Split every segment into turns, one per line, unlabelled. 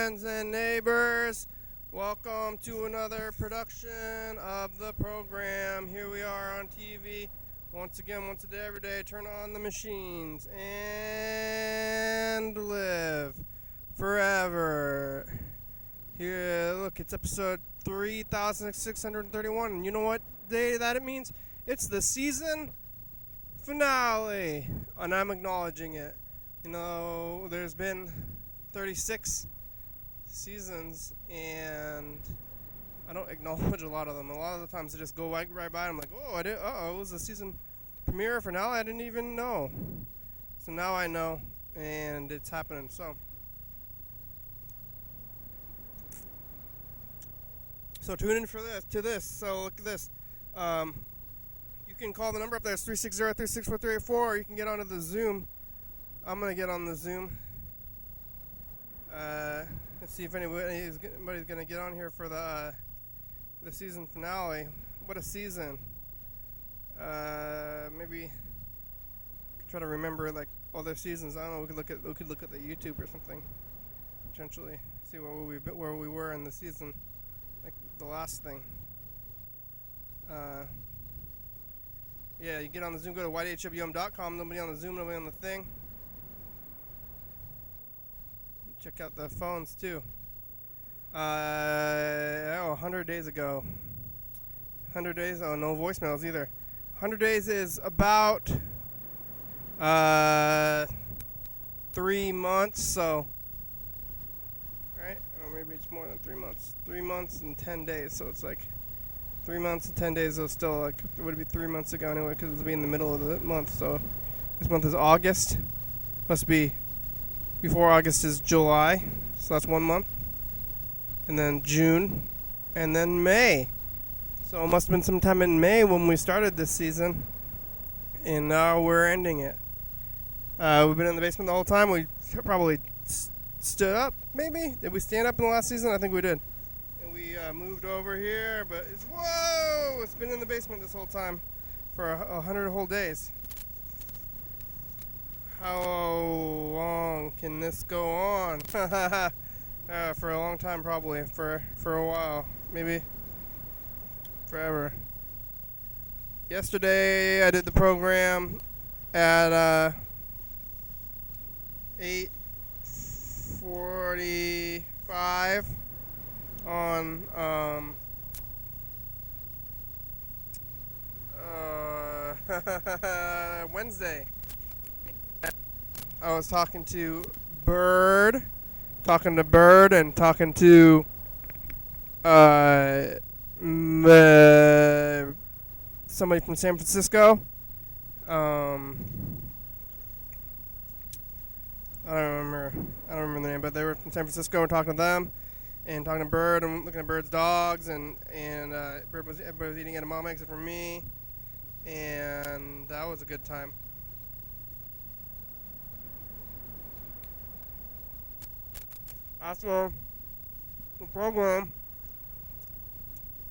friends and neighbors. Welcome to another production of the program. Here we are on TV. Once again, once a day, every day, turn on the machines and live forever. Here, look, it's episode 3631. And you know what day that it means? It's the season finale. And I'm acknowledging it. You know, there's been 36 seasons, and I don't acknowledge a lot of them. A lot of the times I just go right by. I'm like, oh, it was the season premiere for now. I didn't even know. So now I know, and it's happening. So tune in for this. So look at this. You can call the number up there. It's 360-364-384, or you can get onto the Zoom. I'm gonna get on the Zoom. Let's see if anybody's gonna get on here for the season finale. What a season! Maybe try to remember like all their seasons. I don't know. We could look at the YouTube or something. Potentially see where we were in the season, like the last thing. Yeah, you get on the Zoom. Go to YDHWM.com. Nobody on the Zoom. Nobody on the thing. Check out the phones too. 100 days ago. 100 days. Oh, no voicemails either. 100 days is about 3 months. So, right? Or maybe it's more than 3 months. 3 months and 10 days. So it's like 3 months and 10 days. So still like it would be 3 months ago anyway, because it'll be in the middle of the month. So this month is August. Must be. Before August is July, so that's 1 month. And then June, and then May. So it must have been sometime in May when we started this season. And now we're ending it. We've been in the basement the whole time. We probably stood up, maybe? Did we stand up in the last season? I think we did. And we moved over here, but it's been in the basement this whole time for 100 whole days. How long can this go on? For a long time, probably. For a while. Maybe forever. Yesterday, I did the program at 8:45 on Wednesday. I was talking to Bird, and talking to somebody from San Francisco. I don't remember the name, but they were from San Francisco. And talking to them, and talking to Bird, and looking at Bird's dogs, and everybody was eating edamame except for me, and that was a good time. After the program,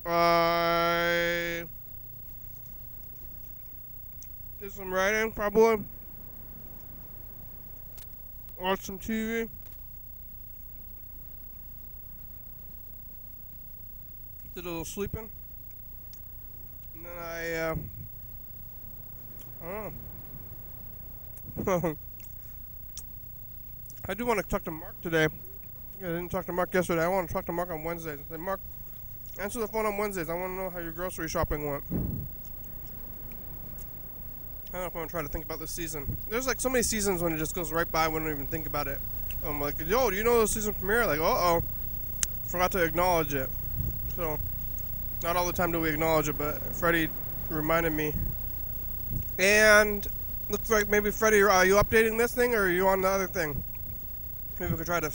I did some writing, probably. Watched some TV. Did a little sleeping. And then I don't know. I do want to talk to Mark today. I didn't talk to Mark yesterday. I want to talk to Mark on Wednesdays. I said, Mark, answer the phone on Wednesdays. I want to know how your grocery shopping went. I don't know if I'm going to try to think about this season. There's like so many seasons when it just goes right by. We don't even think about it. I'm like, yo, do you know the season premiere? Like, forgot to acknowledge it. So, not all the time do we acknowledge it, but Freddy reminded me. And looks like maybe Freddy, are you updating this thing or are you on the other thing? Maybe we could try to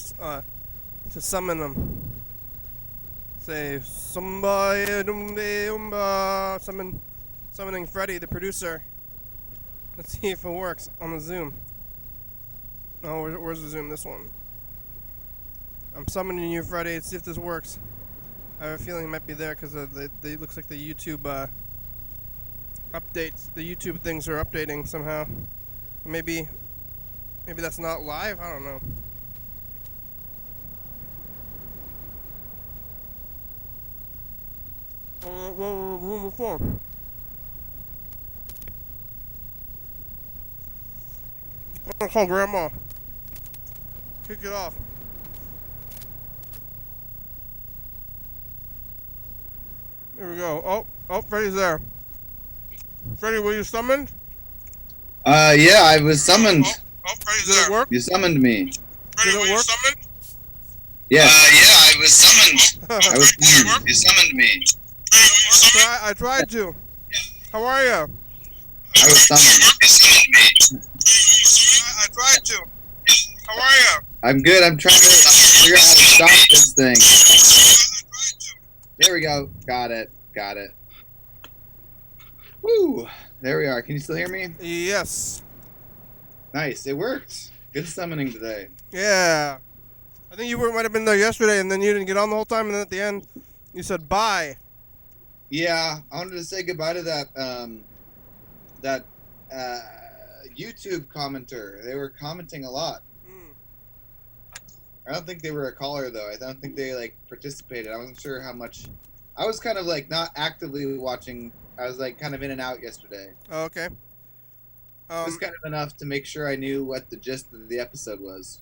summon them. Say somebody summoning Freddy, the producer. Let's see if it works on the Zoom. Oh, where's the Zoom? This one. I'm summoning you, Freddy. Let's see if this works. I have a feeling it might be there because they looks like the YouTube updates. The YouTube things are updating somehow. Maybe that's not live. I don't know. Room before. I'm gonna call Grandma. Kick it off. Here we go. Oh, Freddy's there. Freddy, were you summoned?
Yeah, I was summoned.
Freddy's there. Did it work?
You summoned me.
Freddy, were you summoned?
Yes. Yeah, I was summoned. I was summoned. You summoned me.
I tried to. How are you?
I was summoned. You summoned me.
I tried to. How are you?
I'm good. I'm trying to figure out how to stop this thing. There we go. Got it. Woo! There we are. Can you still hear me?
Yes.
Nice. It worked. Good summoning today.
Yeah. I think you might have been there yesterday, and then you didn't get on the whole time, and then at the end, you said bye.
Yeah, I wanted to say goodbye to that YouTube commenter. They were commenting a lot. I don't think they were a caller though. I don't think they like participated. I wasn't sure how much. I was kind of like not actively watching. I was like kind of in and out yesterday.
Oh, okay.
Just kind of enough to make sure I knew what the gist of the episode was.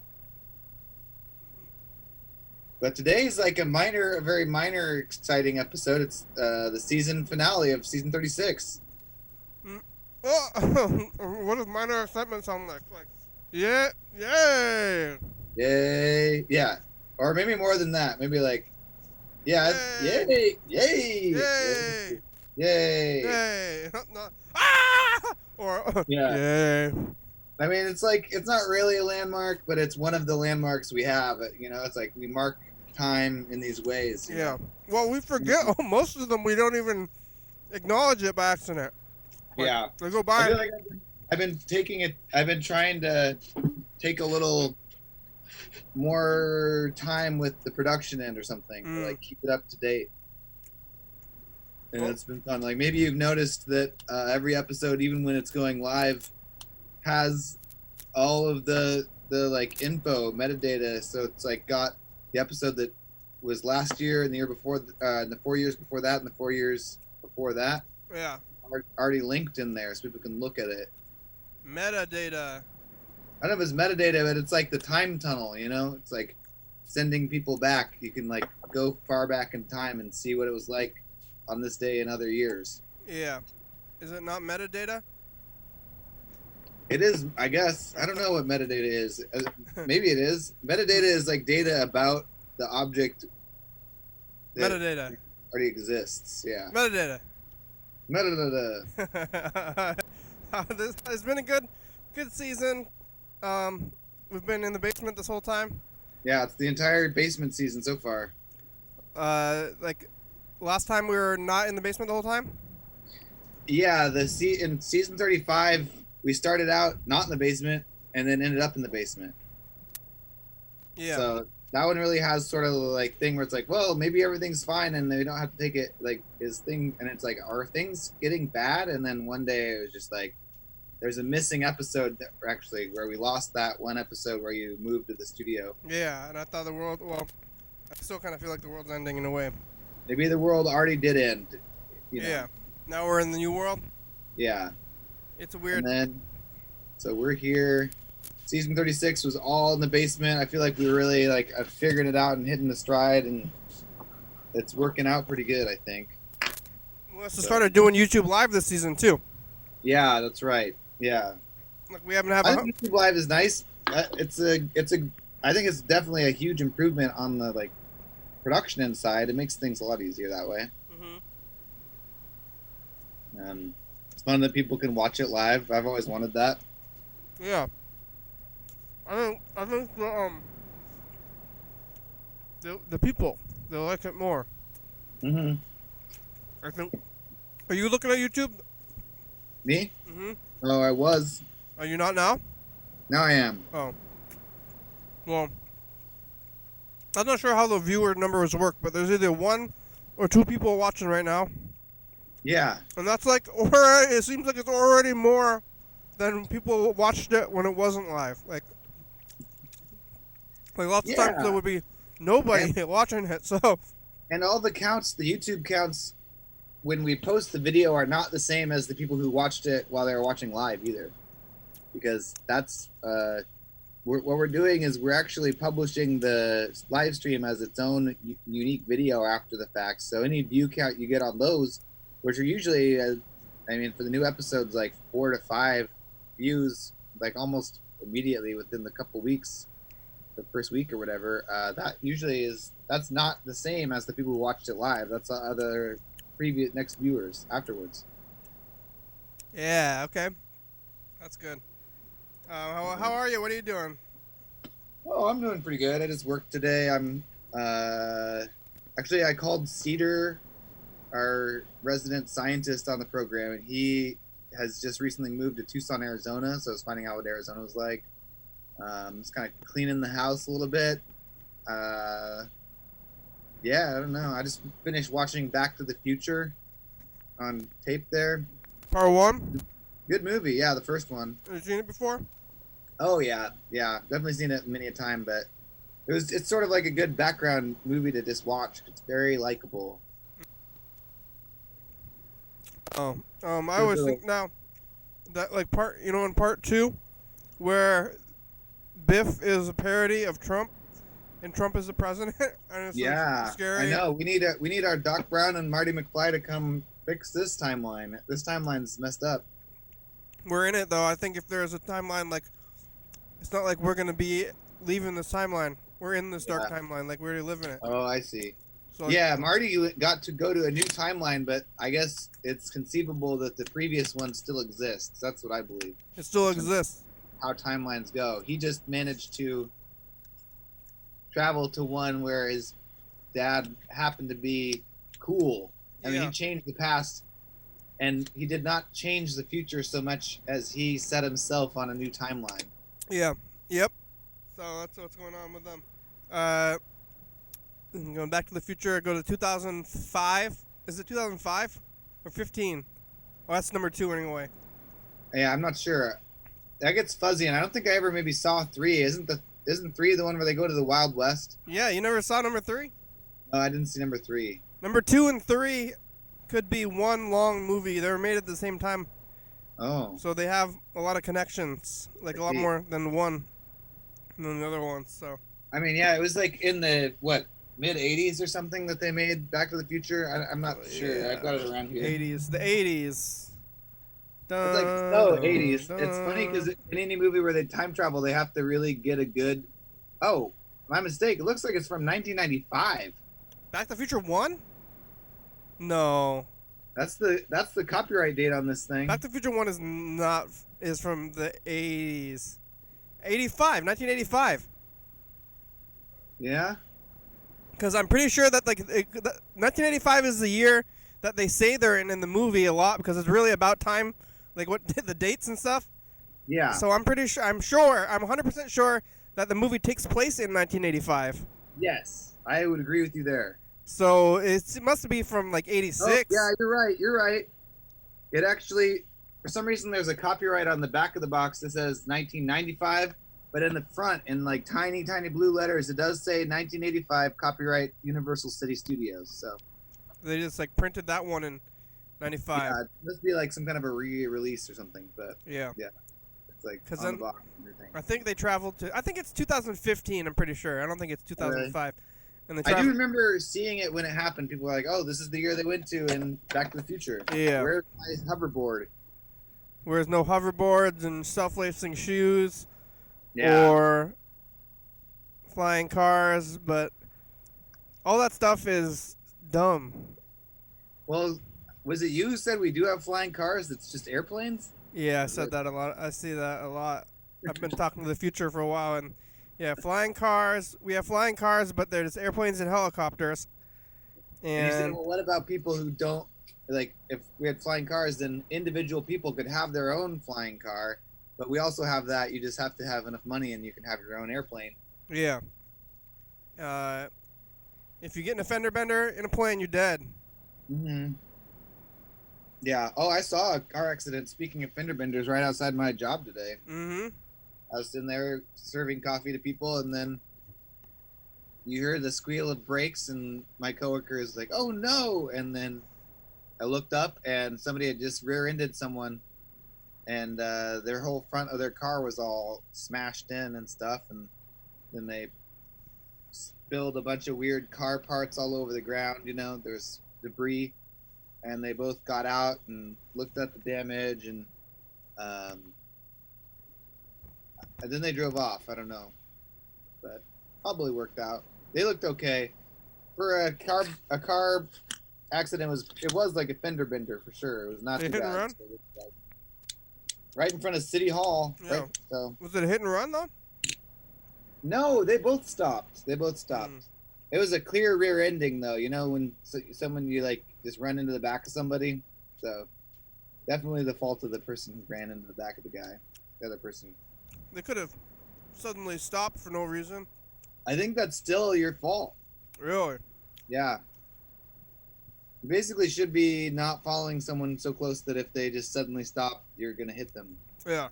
But today is like a very minor, exciting episode. It's the season finale of season 36.
Oh, what does minor excitement sound like? Like, yeah, yay!
Yay! Yeah, or maybe more than that. Maybe like, yeah, yay! Yay!
Yay!
Yay!
Yay! No. Ah! Or
yeah.
Yay!
I mean, it's like it's not really a landmark, but it's one of the landmarks we have. You know, it's like we mark time in these ways. You know?
Well, we forget most of them. We don't even acknowledge it by accident. Like,
yeah.
They go by.
I feel like I've been trying to take a little more time with the production end or something to like keep it up to date. And it's been fun. Like maybe you've noticed that every episode, even when it's going live, has all of the like info metadata. So it's like got the episode that was last year and the year before, and the 4 years before that, and the 4 years before that.
Yeah.
Already linked in there, so people can look at it.
Metadata.
I don't know if it's metadata, but it's like the time tunnel. You know, it's like sending people back. You can like go far back in time and see what it was like on this day in other years.
Yeah. Is it not metadata?
It is, I guess. I don't know what metadata is. Maybe it is. Metadata is like data about the object that
Metadata.
already exists. Yeah.
Metadata.
Metadata.
It's been a good season. We've been in the basement this whole time.
Yeah, it's the entire basement season so far.
Like last time we were not in the basement the whole time.
Yeah, in season 35 we started out not in the basement and then ended up in the basement.
Yeah.
So that one really has sort of like thing where it's like, well, maybe everything's fine and they don't have to take it like his thing, and it's like, are things getting bad? And then one day it was just like, there's a missing episode that actually where we lost that one episode where you moved to the studio.
Yeah, and I thought the world. Well, I still kind of feel like the world's ending in a way.
Maybe the world already did end. You know?
Yeah. Now we're in the new world.
Yeah.
It's a weird.
And then, so we're here. Season 36 was all in the basement. I feel like we were really like figuring it out and hitting the stride, and it's working out pretty good, I think.
We also started doing YouTube Live this season too.
Yeah, that's right. Yeah.
Like we haven't had.
I think YouTube Live is nice. I think it's definitely a huge improvement on the like production end side. It makes things a lot easier that way. It's fun that people can watch it live. I've always wanted that.
Yeah. I think the people they'll like it more.
Mm-hmm.
I think. Are you looking at YouTube?
Me?
Mm-hmm.
Oh, I was.
Are you not now?
Now I am.
Oh. Well, I'm not sure how the viewer numbers work, but there's either 1 or 2 people watching right now.
Yeah.
And that's like, it seems like it's already more than people watched it when it wasn't live. Like lots of times there would be nobody watching it. So.
And all the counts, the YouTube counts, when we post the video are not the same as the people who watched it while they were watching live either, because that's what we're doing is we're actually publishing the live stream as its own unique video after the fact. So any view count you get on those, which are usually, I mean, for the new episodes, like 4 to 5 views, like almost immediately within the couple weeks, the first week or whatever. That usually that's not the same as the people who watched it live. That's other previous next viewers afterwards.
Yeah. Okay. That's good. How are you? What are you doing?
Oh, I'm doing pretty good. I just worked today. I'm actually I called Cedar, our resident scientist on the program, and he has just recently moved to Tucson, Arizona. So I was finding out what Arizona was like. Just kind of cleaning the house a little bit. Yeah, I don't know. I just finished watching Back to the Future on tape there.
Part 1.
Good movie. Yeah, the first one.
Have you seen it before?
Oh yeah, definitely seen it many a time, but it's sort of like a good background movie to just watch. It's very likable.
Oh, I always think now that like in part 2, where Biff is a parody of Trump, and Trump is the president, and it's like scary.
I know. We need our Doc Brown and Marty McFly to come fix this timeline. This timeline's messed up.
We're in it though. I think if there's a timeline, like, it's not like we're gonna be leaving this timeline. We're in this dark timeline, like we already live in it.
Oh, I see.
So
yeah, Marty got to go to a new timeline, but I guess it's conceivable that the previous one still exists. That's what I believe.
It still exists.
How timelines go. He just managed to travel to one where his dad happened to be cool. I mean, he changed the past, and he did not change the future so much as he set himself on a new timeline.
Yeah. Yep. So that's what's going on with them. Going Back to the Future, go to 2005. Is it 2005 or 15? Oh, that's number 2 anyway.
Yeah, I'm not sure. That gets fuzzy, and I don't think I ever maybe saw 3. Isn't 3 the one where they go to the Wild West?
Yeah, you never saw number 3?
No, I didn't see number 3.
Number 2 and 3 could be one long movie. They were made at the same time.
Oh.
So they have a lot of connections, like a lot more than one than the other ones. So.
I mean, yeah, it was like in the mid 80s or something that they made Back to the Future. I'm not sure. I've got it around here.
80s, the 80s.
It's like 80s. It's funny because in any movie where they time travel, they have to really get a good. Oh, my mistake. It looks like it's from 1995.
Back to the Future 1? No.
That's the copyright date on this thing.
Back to the Future 1 is from the 80s. 1985.
Yeah.
Because I'm pretty sure that 1985 is the year that they say they're in the movie a lot, because it's really about time, like what the dates and stuff.
Yeah.
So I'm 100% sure that the movie takes place in 1985.
Yes, I would agree with you there.
So it must be from like 86.
Oh, yeah, you're right. It actually, for some reason, there's a copyright on the back of the box that says 1995, but in the front, in like tiny, tiny blue letters, it does say 1985 copyright Universal City Studios. So
they just like printed that one in 95.
Yeah, it must be like some kind of a re-release or something, but yeah, it's like on the box and everything.
I think they traveled to. I think it's 2015. I'm pretty sure. I don't think it's 2005. Really? And
I do remember seeing it when it happened. People were like, "Oh, this is the year they went to in Back to the Future."
Yeah.
Where's my hoverboard?
Where's no hoverboards and self-lacing shoes, or flying cars, but all that stuff is dumb.
Well, was it you who said we do have flying cars? It's just airplanes?
Yeah, I said that a lot. I see that a lot. I've been talking to the future for a while, and yeah, flying cars. We have flying cars, but there's airplanes and helicopters. And
you said, well, what about people who don't, like, if we had flying cars, then individual people could have their own flying car, but we also have that. You just have to have enough money and you can have your own airplane.
Yeah. If you get in a fender bender in a plane, you're dead.
Mm-hmm. Yeah. Oh, I saw a car accident, speaking of fender benders, right outside my job today.
Mm-hmm.
I was sitting there serving coffee to people, and then you hear the squeal of brakes, and my coworker is like, "Oh no!" And then I looked up and somebody had just rear-ended someone, and their whole front of their car was all smashed in and stuff, and then they spilled a bunch of weird car parts all over the ground. There's debris, and they both got out and looked at the damage, and then they drove off. I don't know, but probably worked out. They looked okay for a car accident. It was like a fender bender for sure. It was not too
hit and
bad.
run?
So it was like right in front of City Hall.
Yeah.
Right, so
Was it a hit and run though?
no, they both stopped. It was a clear rear ending though. When someone you like just run into the back of somebody. So definitely the fault of the person who ran into the back of the other person.
They could have suddenly stopped for no reason.
I think that's still your fault.
Really?
Yeah. You basically should be not following someone so close that if they just suddenly stop, you're going to hit them.
Yeah.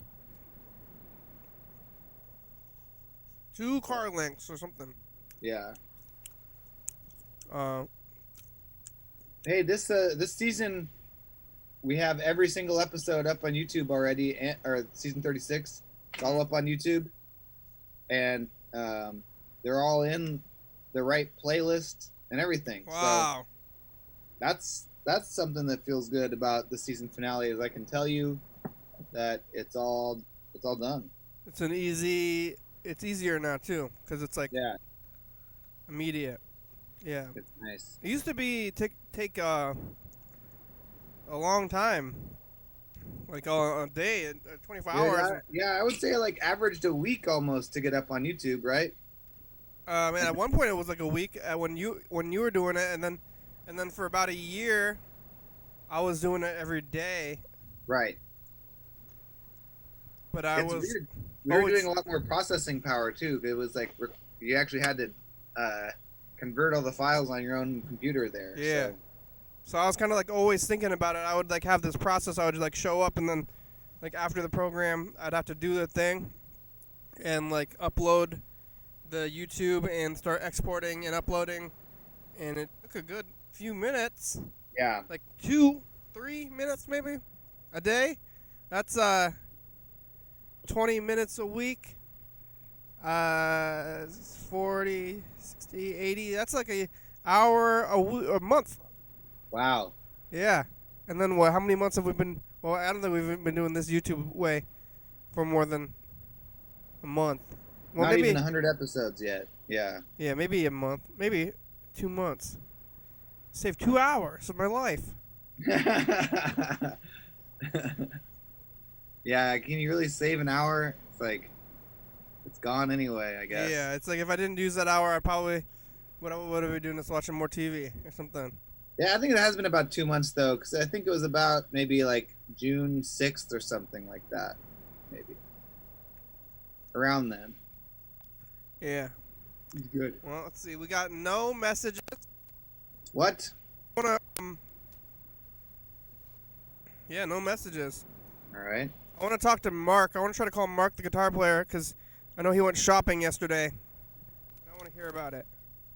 2 car lengths or something.
Yeah.
Uh,
Hey, this season, we have every single episode up on YouTube already, or season 36. It's all up on YouTube. And they're all in the right playlist and everything.
wow.
So that's something that feels good about the season finale, is I can tell you that it's all done.
It's easier now too, because it's like immediate. Yeah.
It's nice.
It used to be take a long time, like a day, 24 hours.
I would say like averaged a week almost to get up on YouTube, right?
Man, at one point it was like a week when you were doing it, and then for about a year, I was doing it every day.
Right.
But
It's
was
weird. We were doing a lot more processing power too. It was like you actually had to convert all the files on your own computer there.
Yeah. So I was kind of like always thinking about it. I would like have this process. I would like show up, and then like after the program, I'd have to do the thing and like upload the YouTube and start exporting and uploading, and it took a good few minutes.
Yeah.
Like 2-3 minutes maybe a day. That's 20 minutes a week. 40, 60, 80. That's like a hour a month.
Wow.
Yeah. And then what? How many months have we been? Well, I don't think we've been doing this YouTube way for more than a month. Well,
Not
maybe
even 100 episodes yet. Yeah.
Yeah, maybe a month, maybe 2 months. Save 2 hours of my life.
Yeah. Can you really save an hour? It's like it's gone anyway, I guess.
Yeah, it's like if I didn't use that hour, I probably would have been doing is watching more TV or something.
Yeah, I think it has been about 2 months though, because I think it was about maybe like June 6th or something like that, maybe around then.
Yeah.
It's good.
Well, let's see. We got no messages.
What?
Yeah, no messages.
All right.
I want to talk to Mark. I want to try to call Mark, the guitar player, because I know he went shopping yesterday. I want to hear about it.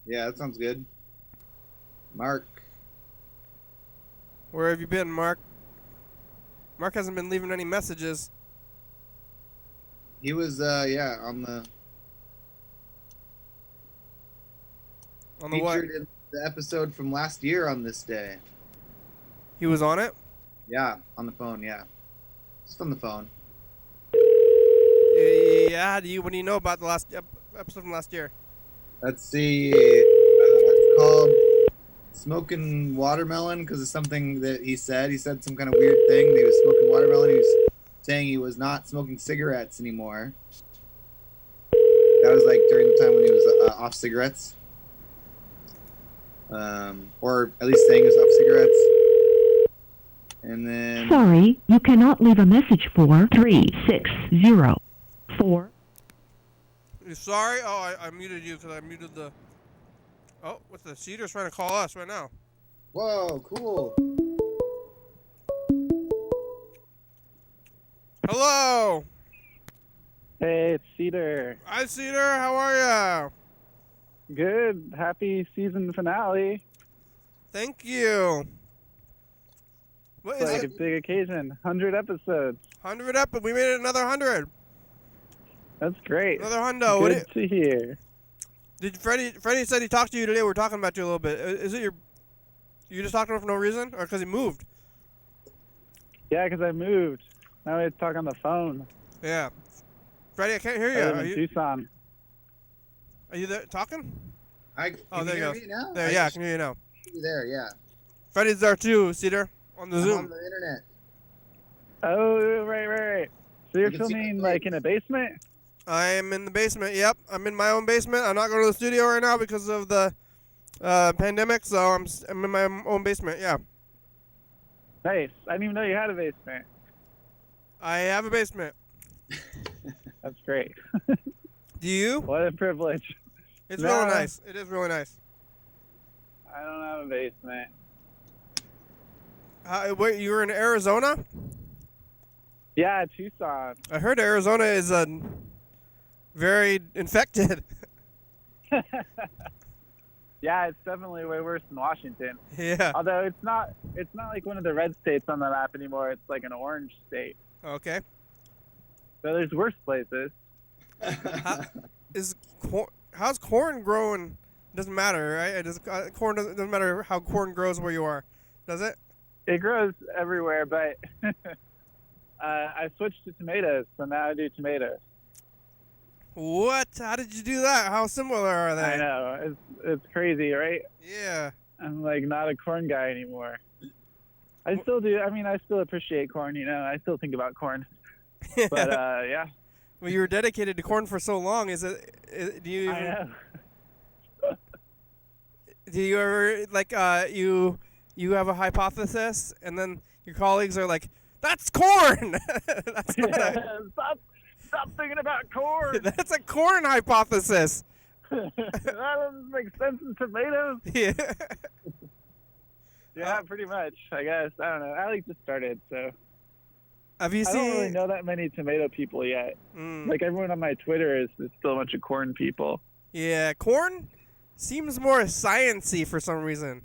Yeah, that sounds good. Mark.
Where have you been, Mark? Mark hasn't been leaving any messages.
He was, on the
what?
featured in the episode from last year on this day.
He was on it?
Yeah, on the phone, yeah. Just on the phone.
Yeah, what do you know about the last episode from last year?
Let's see. It's called Smoking Watermelon because it's something that he said. He said some kind of weird thing. That he was smoking watermelon. He was saying he was not smoking cigarettes anymore. That was like during the time when he was off cigarettes. Or at least saying he was off cigarettes. And then...
Sorry, you cannot leave a message for 3604.
You sorry? Oh, I muted you because I muted the... Oh, what's the Cedar's trying to call us right now.
Whoa, cool.
Hello!
Hey, it's Cedar.
Hi, Cedar. How are ya?
Good. Happy season finale.
Thank you. What
It's
is
like
it?
a big occasion. 100 episodes.
100 up, we made it another 100.
That's great.
Another hundo. What
Good to hear.
did Freddy said he talked to you today. We were talking about you a little bit. Is it you just talked to him for no reason, or because he moved?
Yeah, because I moved. Now we have to talk on the phone.
Yeah. Freddy, I can't hear you.
I live in Tucson.
Are you there talking?
Can
Oh, there
you
you
hear
go.
me now?
There, yeah, I can hear you now.
There, yeah.
Freddy's there too, Cedar, on the
I'm
Zoom.
on the internet.
Oh, right. So you're
You can see my
filming
face.
like in a basement?
I am in the basement. Yep, I'm in my own basement. I'm not going to the studio right now because of the pandemic, so I'm in my own basement. Yeah,
Nice. I didn't even know you had a basement.
I have a basement.
That's great.
Do you?
What a privilege.
It's
No.
really nice. It is really nice.
I don't have a basement.
Wait, you were in Arizona?
Yeah, Tucson.
I heard Arizona is very infected.
Yeah, it's definitely way worse than Washington.
Yeah.
Although it's not like one of the red states on the map anymore. It's like an orange state.
Okay.
So there's worse places.
How's corn growing? Doesn't matter, right? Corn doesn't matter how corn grows where you are, does it?
It grows everywhere, but I switched to tomatoes, so now I do tomatoes.
What? How did you do that? How similar are they?
I know. It's crazy, right?
Yeah.
I'm like not a corn guy anymore. I still do. I mean, I still appreciate corn, I still think about corn. But yeah.
Well, you were dedicated to corn for so long. Do you
I know.
do you ever you have a hypothesis and then your colleagues are like, "That's corn." That's
Stop thinking about corn.
that's a corn hypothesis.
That doesn't make sense in tomatoes.
Yeah.
Yeah, pretty much. I guess. I don't know. I just started, so
Have you
I don't really
seen?
know that many tomato people yet.
Mm,
Like everyone on my Twitter is still a bunch of corn people.
yeah, corn seems more sciencey for some reason.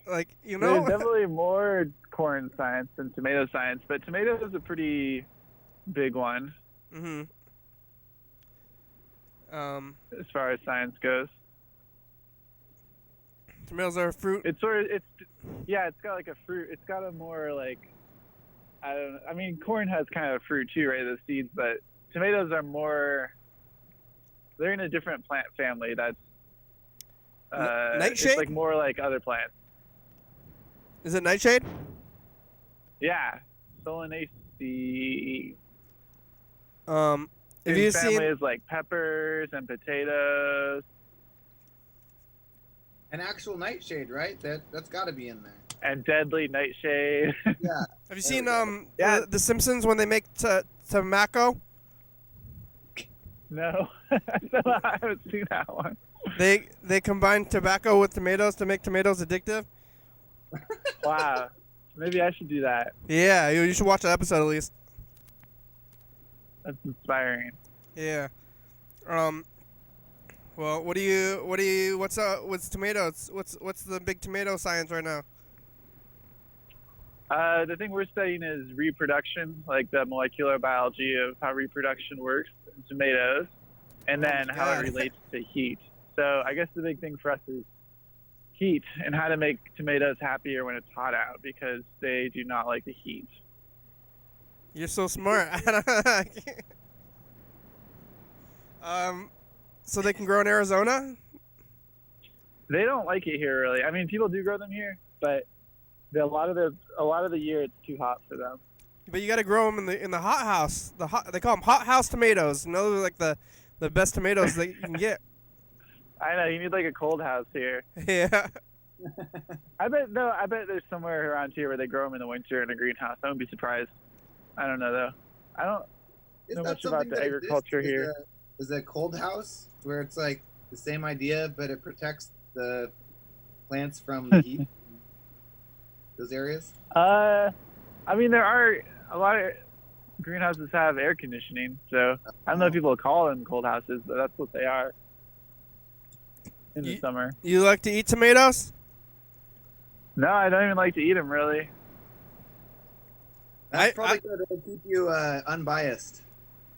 Like
There's definitely more corn science than tomato science, but tomato is a pretty big one
Mhm.
as far as science goes.
Tomatoes are a fruit.
It's got like a fruit. It's got a more like I mean, corn has kind of a fruit too, right? The seeds, but tomatoes are more. They're in a different plant family. That's
nightshade?
It's like more like other plants.
Is it nightshade?
Yeah, Solanaceae.
Have you
family
seen?
is like peppers and potatoes
An actual nightshade, right? That's got to be in there.
and deadly nightshade.
Yeah.
Have you seen
Yeah.
the Simpsons when they make tobacco?
No, I haven't seen that one.
They combine tobacco with tomatoes to make tomatoes addictive.
Wow, maybe I should do that.
Yeah, you should watch that episode at least.
That's inspiring.
Yeah. Well, what's tomatoes? What's the big tomato science right now?
The thing we're studying is reproduction, like the molecular biology of how reproduction works in tomatoes, and then how
God.
it relates to heat. So I guess the big thing for us is heat and how to make tomatoes happier when it's hot out because they do not like the heat.
You're so smart. So they can grow in Arizona?
They don't like it here really. I mean, people do grow them here, but a lot of the year it's too hot for them.
But you got to grow them in the hot house. They call them hot house tomatoes. And those are like the best tomatoes that you can get.
I know you need like a cold house here.
Yeah.
I bet there's somewhere around here where they grow them in the winter in a greenhouse. I wouldn't be surprised. I don't know though. I don't
Is
know
that
much about
something
the
that
agriculture
exists?
here.
Is a cold house where it's like the same idea, but it protects the plants from the heat? Those areas?
I mean, there are a lot of greenhouses have air conditioning, so I don't know if people call them cold houses, but that's what they are in the summer.
You like to eat tomatoes?
No, I don't even like to eat them really.
That's probably good. It'll keep you unbiased.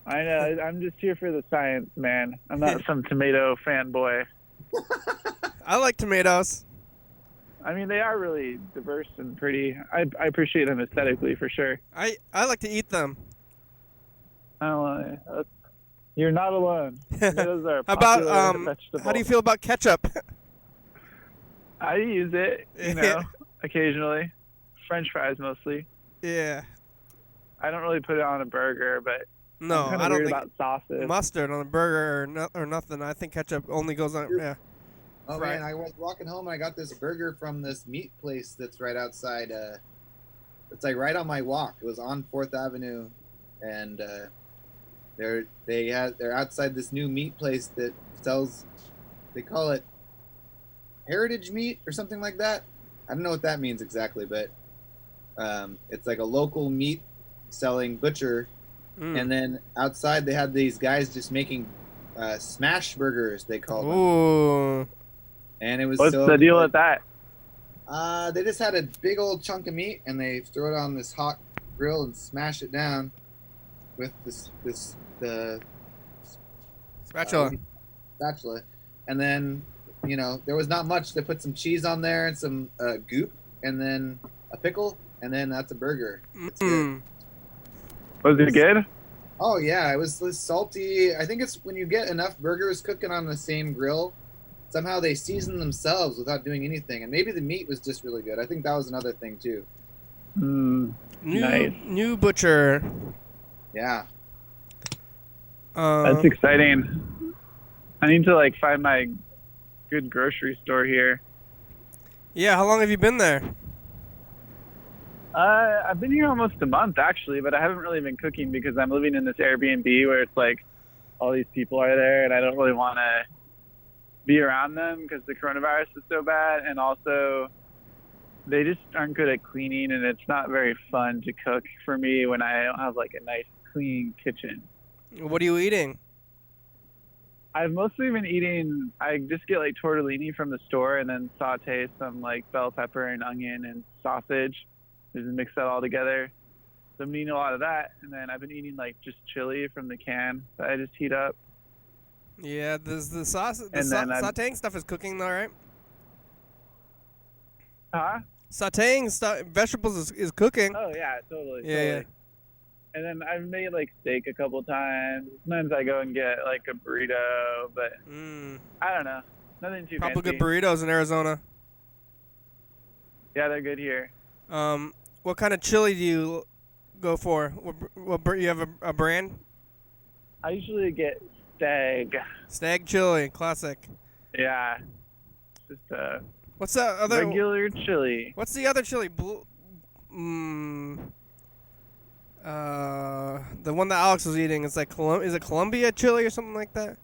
I know. I'm just here for the science, man. I'm not some tomato fanboy.
I like tomatoes.
I mean, they are really diverse and pretty. I appreciate them aesthetically for sure.
I like to eat them.
I don't know. You're not alone. Tomatoes are a
How about
popular vegetable.
how do you feel about ketchup?
I use it, occasionally. French fries mostly.
Yeah.
I don't really put it on a burger, but
No,
I'm
I don't
weird
think
about sauces.
mustard on a burger or nothing. I think ketchup only goes on. Yeah.
Oh
Right.
man, I was walking home and I got this burger from this meat place that's right outside. It's like right on my walk. It was on 4th Avenue, and they're outside this new meat place that sells. They call it heritage meat or something like that. I don't know what that means exactly, but it's like a local meat selling butcher. And then outside they had these guys just making smash burgers, they call them.
Ooh.
And it was
What's the deal with that?
They just had a big old chunk of meat and they throw it on this hot grill and smash it down with the
Spatula.
spatula. And then, there was not much. They put some cheese on there and some goop and then a pickle, and then that's a burger. It's good.
Was it good?
Oh yeah, it was salty. I think it's when you get enough burgers cooking on the same grill, somehow they season themselves without doing anything. And maybe the meat was just really good. I think that was another thing too.
Nice.
New butcher.
Yeah.
That's exciting. I need to find my good grocery store here.
Yeah, how long have you been there?
I've been here almost a month actually, but I haven't really been cooking because I'm living in this Airbnb where it's all these people are there and I don't really want to be around them because the coronavirus is so bad, and also they just aren't good at cleaning and it's not very fun to cook for me when I don't have a nice clean kitchen.
What are you eating?
I've mostly been eating, I just get tortellini from the store and then saute some bell pepper and onion and sausage. Just mix that all together. So I've been eating a lot of that, and then I've been eating just chili from the can that I just heat up.
Yeah, the sauteing stuff is cooking though, right?
Huh?
Sauteing vegetables is cooking.
Oh yeah, totally.
Yeah.
Totally. And then I've made steak a couple times. Sometimes I go and get a burrito, but I don't know, nothing too
Probably
fancy.
good burritos in Arizona.
Yeah, they're good here.
What kind of chili do you go for? What you have a brand?
I usually get stag.
Stag chili, classic.
Yeah, just
What's that other
regular chili.
What's the other chili? The one that Alex was eating. It's is it Columbia chili or something like that?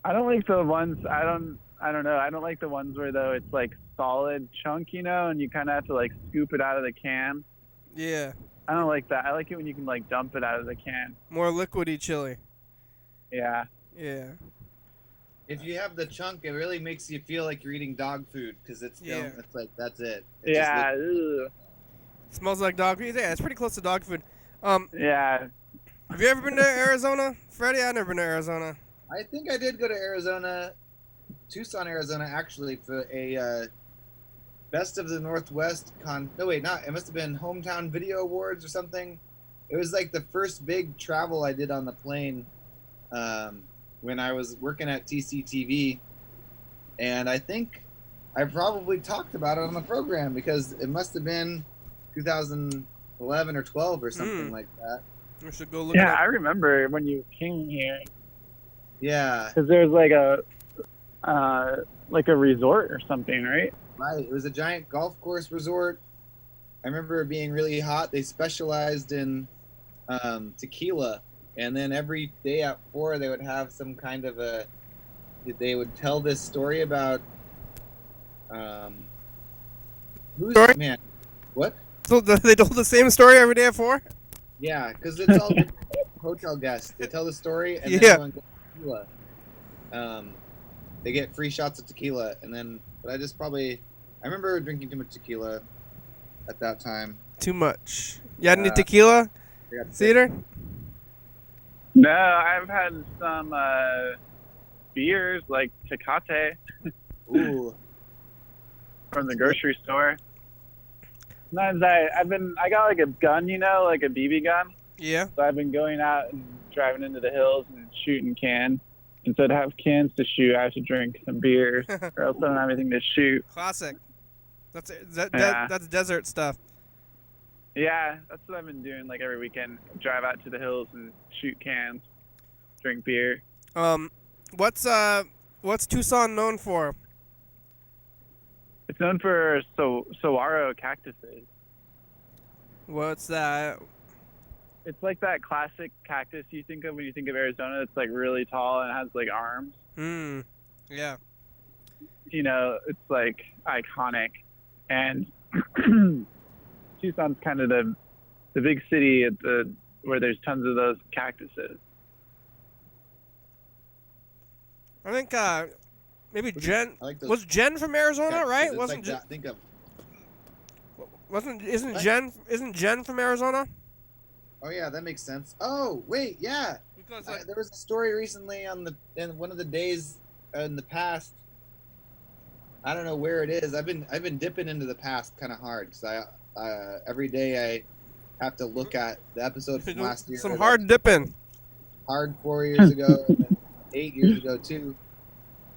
I don't like the ones. I don't know. I don't like the ones where though it's solid chunk, and you kind of have to scoop it out of the can.
Yeah.
I don't like that. I like it when you can dump it out of the can.
More liquidy chili.
Yeah.
Yeah.
If you have the chunk, it really makes you feel like you're eating dog food because it's that's it.
Yeah.
Smells like dog food. Yeah, it's pretty close to dog food.
Yeah.
Have you ever been to Arizona, Freddy? I've never been to Arizona.
I think I did go to Arizona, Tucson, Arizona, actually, for a Best of the Northwest it must have been Hometown Video Awards or something. It was the first big travel I did on the plane when I was working at TCTV. And I think I probably talked about it on the program because it must have been 2011 or 12 or something like that.
We should go look it up.
I remember when you came here.
Yeah.
Because there's a resort or something, right?
Right. It was a giant golf course resort. I remember it being really hot. They specialized in tequila. And then every day at 4, they would have some kind of they would tell this story about
Story?
Man, what?
So they told the same story every day at 4?
Yeah, because it's all hotel guests. They tell the story and then
Yeah.
everyone gets tequila. They get free shots of tequila, but I just probably I remember drinking too much tequila at that time.
Too much. You had any tequila,
I got sick.
Cedar?
No, I've had some beers like Tecate
Ooh.
from the grocery store. Sometimes I got like a gun, like a BB gun.
Yeah.
So I've been going out and driving into the hills and shooting cans. And so to have cans to shoot, I have to drink some beers, or else I don't have anything to shoot.
Classic. That's
Yeah.
that's desert stuff.
Yeah, that's what I've been doing like every weekend. Drive out to the hills and shoot cans, drink beer.
What's Tucson known for?
It's known for saguaro cactuses.
What's that?
It's like that classic cactus you think of when you think of Arizona. It's like really tall and has like arms.
Yeah.
It's like iconic. And Tucson's kind of the big city where there's tons of those cactuses.
I think maybe Jen
I like those
was Jen from Arizona,
cactuses.
right?
It's
Wasn't
like
Jen,
that. Think of.
isn't
What?
Jen from Arizona?
Oh yeah, that makes sense. Oh wait, yeah.
Because
There was a story recently in one of the days in the past. I don't know where it is. I've been dipping into the past kind of hard because every day I have to look at the episode from last year.
some hard dipping.
Hard 4 years ago, and then 8 years ago too.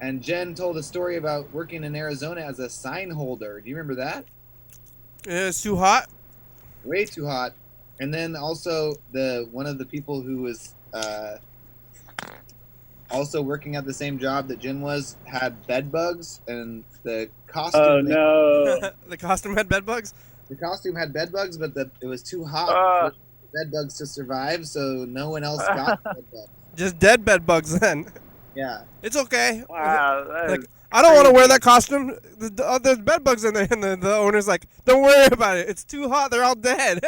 And Jen told a story about working in Arizona as a sign holder. Do you remember that?
It's too hot.
Way too hot. And then also one of the people who was also working at the same job that Jen was had bed bugs, and the costume.
Oh no!
The costume had bed bugs.
The costume had bed bugs, but it was too hot for bed bugs to survive, so no one else got bed bugs.
Just dead bed bugs then.
Yeah.
It's okay.
Wow, that
Like
is
I don't want to wear
crazy.
that costume. There's bed bugs in there, and the owner's like, "Don't worry about it. It's too hot. They're all dead."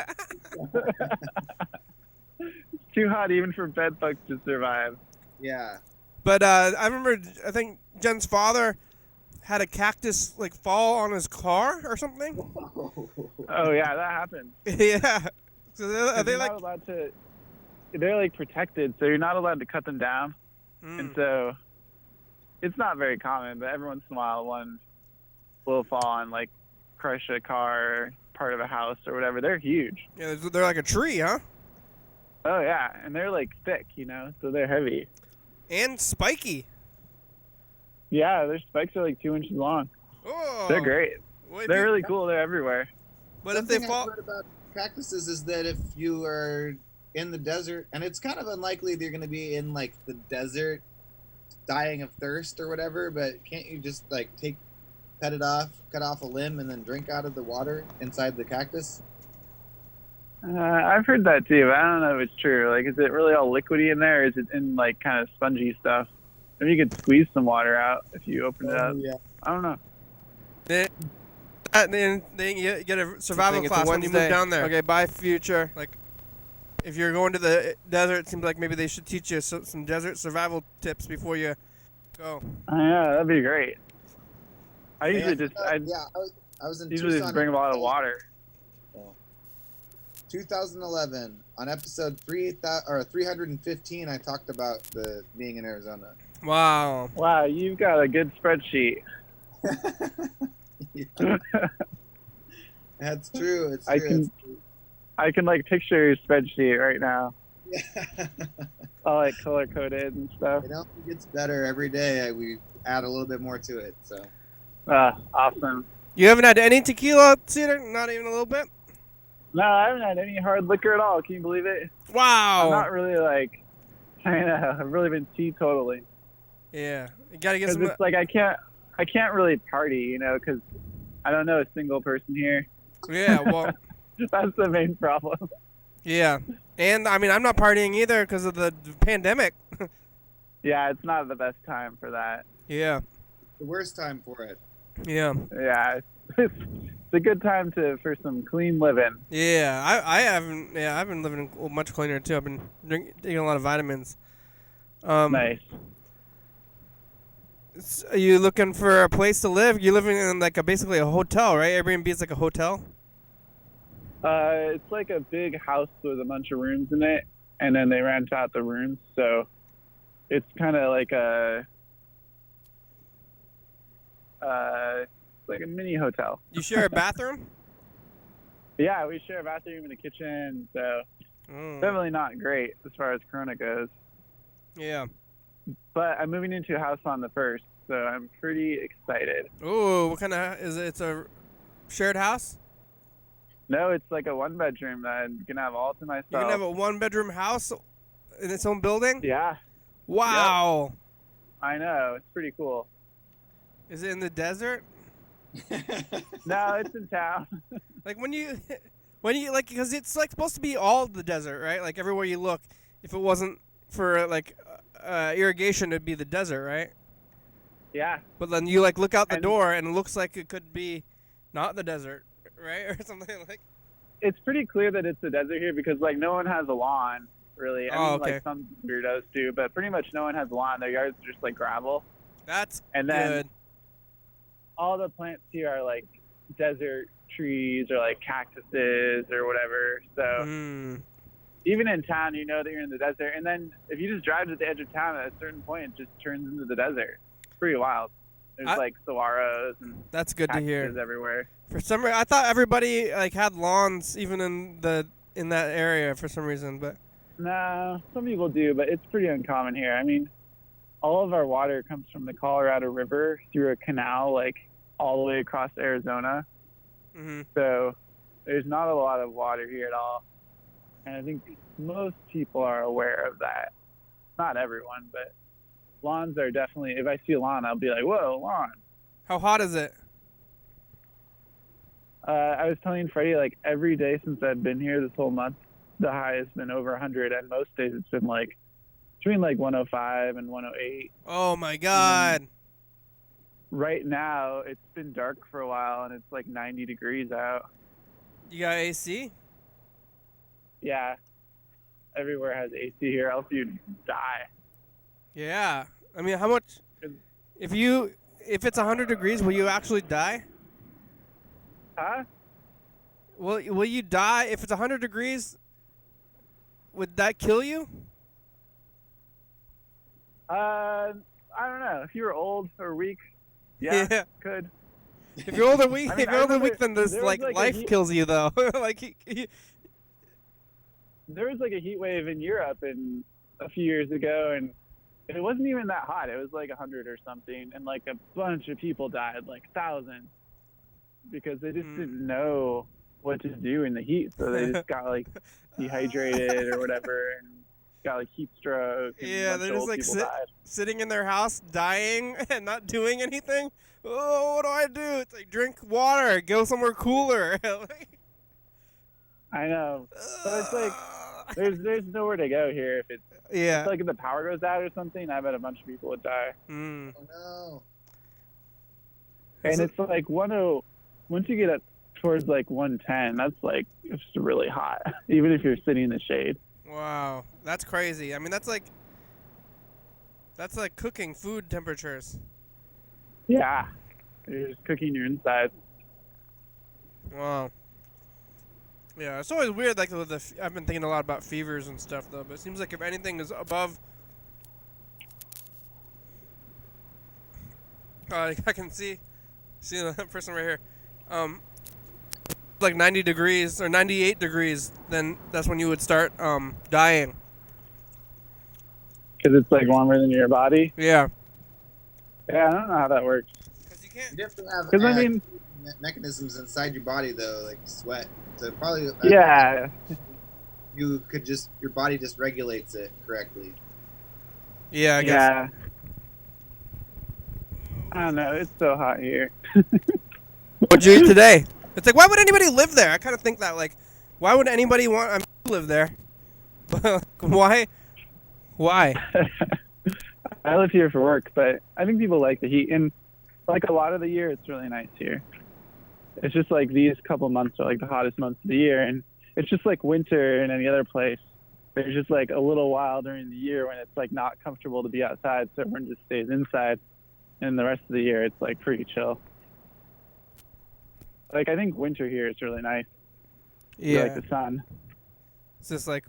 It's too hot even for bed bugs to survive.
Yeah.
But I remember, I think Jen's father had a cactus like fall on his car or something.
Oh yeah, that happened.
Yeah. So are they
You're
like?
not allowed to. They're like protected, so you're not allowed to cut them down. And so it's not very common, but every once in a while one will fall and like crush a car or part of a house or whatever. They're huge.
Yeah, they're like a tree, huh?
Oh yeah, and they're like thick, so they're heavy.
And spiky.
Yeah, their spikes are like 2 inches long.
Oh.
They're great.
Well,
They're really cool. They're everywhere.
But if
Something
they
I've
fall,
heard about cactuses is that if you are in the desert, and it's kind of unlikely they're going to be in like the desert dying of thirst or whatever, but can't you just like cut off a limb and then drink out of the water inside the cactus?
I've heard that too, but I don't know if it's true. Like, is it really all liquidy in there, or is it in like kind of spongy stuff? Maybe you could squeeze some water out if you open it up.
Yeah.
I don't know.
then you get a survival class when you move down there. Okay, bye future. Like, if you're going to the desert, it seems like maybe they should teach you some desert survival tips before you go.
Yeah, that'd be great. I usually
I was in
usually
Tucson
just bring a bottle of water.
2011 on episode 315. I talked about being in Arizona.
Wow.
Wow, you've got a good spreadsheet.
That's true. It's true.
I can like picture your spreadsheet right now.
Yeah.
All like color coded and stuff.
It gets better every day. We add a little bit more to it. So.
Awesome.
You haven't had any tequila, Cedar? Not even a little bit?
No, I haven't had any hard liquor at all. Can you believe it?
Wow.
I'm not really like. I know. I've really been teetotaling.
Yeah. You gotta get
Because
some.
it's like I can't really party, because I don't know a single person here.
Yeah, well.
That's the main problem.
Yeah. And, I mean, I'm not partying either because of the pandemic.
Yeah, it's not the best time for that.
Yeah.
The worst time for it.
Yeah.
Yeah, it's a good time for some clean living.
Yeah. I've been living much cleaner, too. I've been taking a lot of vitamins.
Nice.
Are you looking for a place to live? You're living in like basically a hotel, right? Airbnb is like a hotel.
It's like a big house with a bunch of rooms in it, and then they rent out the rooms. So it's kind of like like a mini hotel.
You share a bathroom?
Yeah, we share a bathroom and a kitchen, so definitely not great as far as Corona goes.
Yeah.
But I'm moving into a house on the 1st, so I'm pretty excited.
Ooh, what kind of is it? It's a shared house?
No, it's like a 1-bedroom that I'm gonna have all to myself.
You're gonna have a 1-bedroom house in its own building?
Yeah.
Wow.
Yep. I know, it's pretty cool.
Is it in the desert?
No, it's in town.
Like when you like, because it's like supposed to be all the desert, right? Like everywhere you look, if it wasn't for like irrigation, it'd be the desert, right?
Yeah.
But then you like look out the door and it looks like it could be not the desert, right? Or something like.
It's pretty clear that it's the desert here because like no one has a lawn, really. I mean,
okay.
like some weirdos do, but pretty much no one has a lawn. Their yards are just like gravel.
That's
and then
good.
All the plants here are like desert trees or like cactuses or whatever. So even in town, you know that you're in the desert. And then if you just drive to the edge of town at a certain point, it just turns into the desert. It's pretty wild. There's like saguaros and
that's good to hear.
Everywhere.
For some reason, I thought everybody like had lawns even in that area for some reason, but
no, some people do, but it's pretty uncommon here. I mean, all of our water comes from the Colorado River through a canal, like all the way across Arizona. So there's not a lot of water here at all. And I think most people are aware of that. Not everyone, but lawns are definitely, if I see a lawn, I'll be like, whoa, lawn.
How hot is it?
I was telling Freddy, like every day since I've been here this whole month, the high has been over 100, and most days it's been like between like 105 and 108.
Oh my God.
Right now, it's been dark for a while, and it's like 90 degrees out.
You got AC?
Yeah. Everywhere has AC here, else you'd die.
Yeah. I mean, how much? If it's 100 degrees, will you actually die?
Huh?
Will you die if it's 100 degrees? Would that kill you?
I don't know. If you were old or weak, yeah. Could.
If you're old or weak,
I mean,
if you're old or weak, then this like
like
life kills you though. Like
there was like a heat wave in Europe a few years ago, and it wasn't even that hot. It was like 100 or something, and like a bunch of people died, like thousands, because they just didn't know what to do in the heat, so they just got like dehydrated or whatever, and got like heat stroke. And
yeah, they're just like sitting in their house, dying and not doing anything. Oh, what do I do? It's like drink water, go somewhere cooler.
I know, but it's like there's nowhere to go here if it's like if the power goes out or something. I bet a bunch of people would die.
Oh no!
And it's like once you get up towards like 110, that's like it's really hot, even if you're sitting in the shade.
Wow, that's crazy. I mean, that's like cooking food temperatures.
Yeah, you're just cooking your insides.
Wow. Yeah, it's always weird. Like I've been thinking a lot about fevers and stuff, though. But it seems like if anything is above, I can see the person right here, like 90 degrees or 98 degrees, then that's when you would start dying.
Because it's like warmer than your body.
Yeah.
Yeah, I don't know how that works.
Because you can't.
You have to have
Because I mean,
mechanisms inside your body though, like sweat. So probably
yeah.
You could your body just regulates it correctly.
Yeah, I guess.
Yeah. I don't know. It's so hot here.
What'd you eat today? It's like, why would anybody live there? I kind of think that, like, why would anybody want to live there? Why? Why?
I live here for work, but I think people like the heat. And, like, a lot of the year, it's really nice here. It's just, like, these couple months are, like, the hottest months of the year. And it's just like winter in any other place. There's just, like, a little while during the year when it's, like, not comfortable to be outside, so everyone just stays inside. and the rest of the year it's like pretty chill. Like I think winter here is really nice.
Yeah.
Like the sun.
It's just like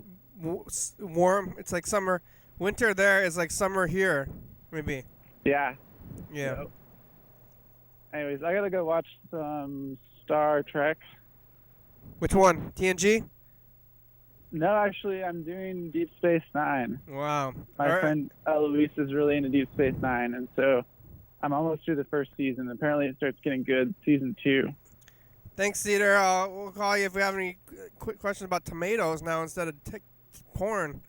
warm. It's like summer. Winter there is like summer here, maybe.
Yeah.
Yeah.
Yep. Anyways, I gotta go watch some Star Trek.
Which one? TNG?
No, actually, I'm doing Deep Space Nine.
Wow.
My
All right.
friend Eloise is really into Deep Space Nine, and so I'm almost through the first season. Apparently, it starts getting good season 2.
Thanks, Cedar. We'll call you if we have any quick questions about tomatoes now instead of corn.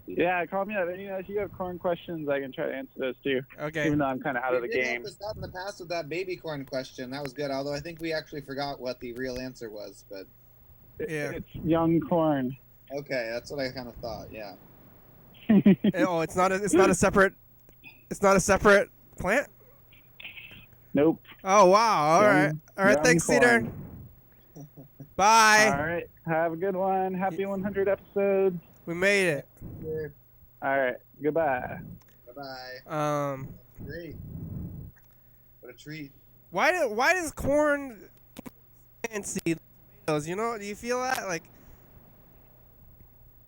Yeah, call me up. And, if you have corn questions, I can try to answer those too.
Okay.
Even though I'm kind of out of the
You did
game.
help us out in the past with that baby corn question. That was good. Although I think we actually forgot what the real answer was. But
Yeah.
It's young corn.
okay, that's what I kind of thought. Yeah.
Oh, it's not a separate plant?
Nope.
Oh, wow. All right. All right.
young
Thanks,
corn.
Cedar. Bye.
All right. Have a good one. Happy 100 episodes.
We made it.
All right. Goodbye.
Bye-bye. Great. What a treat.
Why does corn fancy tomatoes? Do you feel that? Like,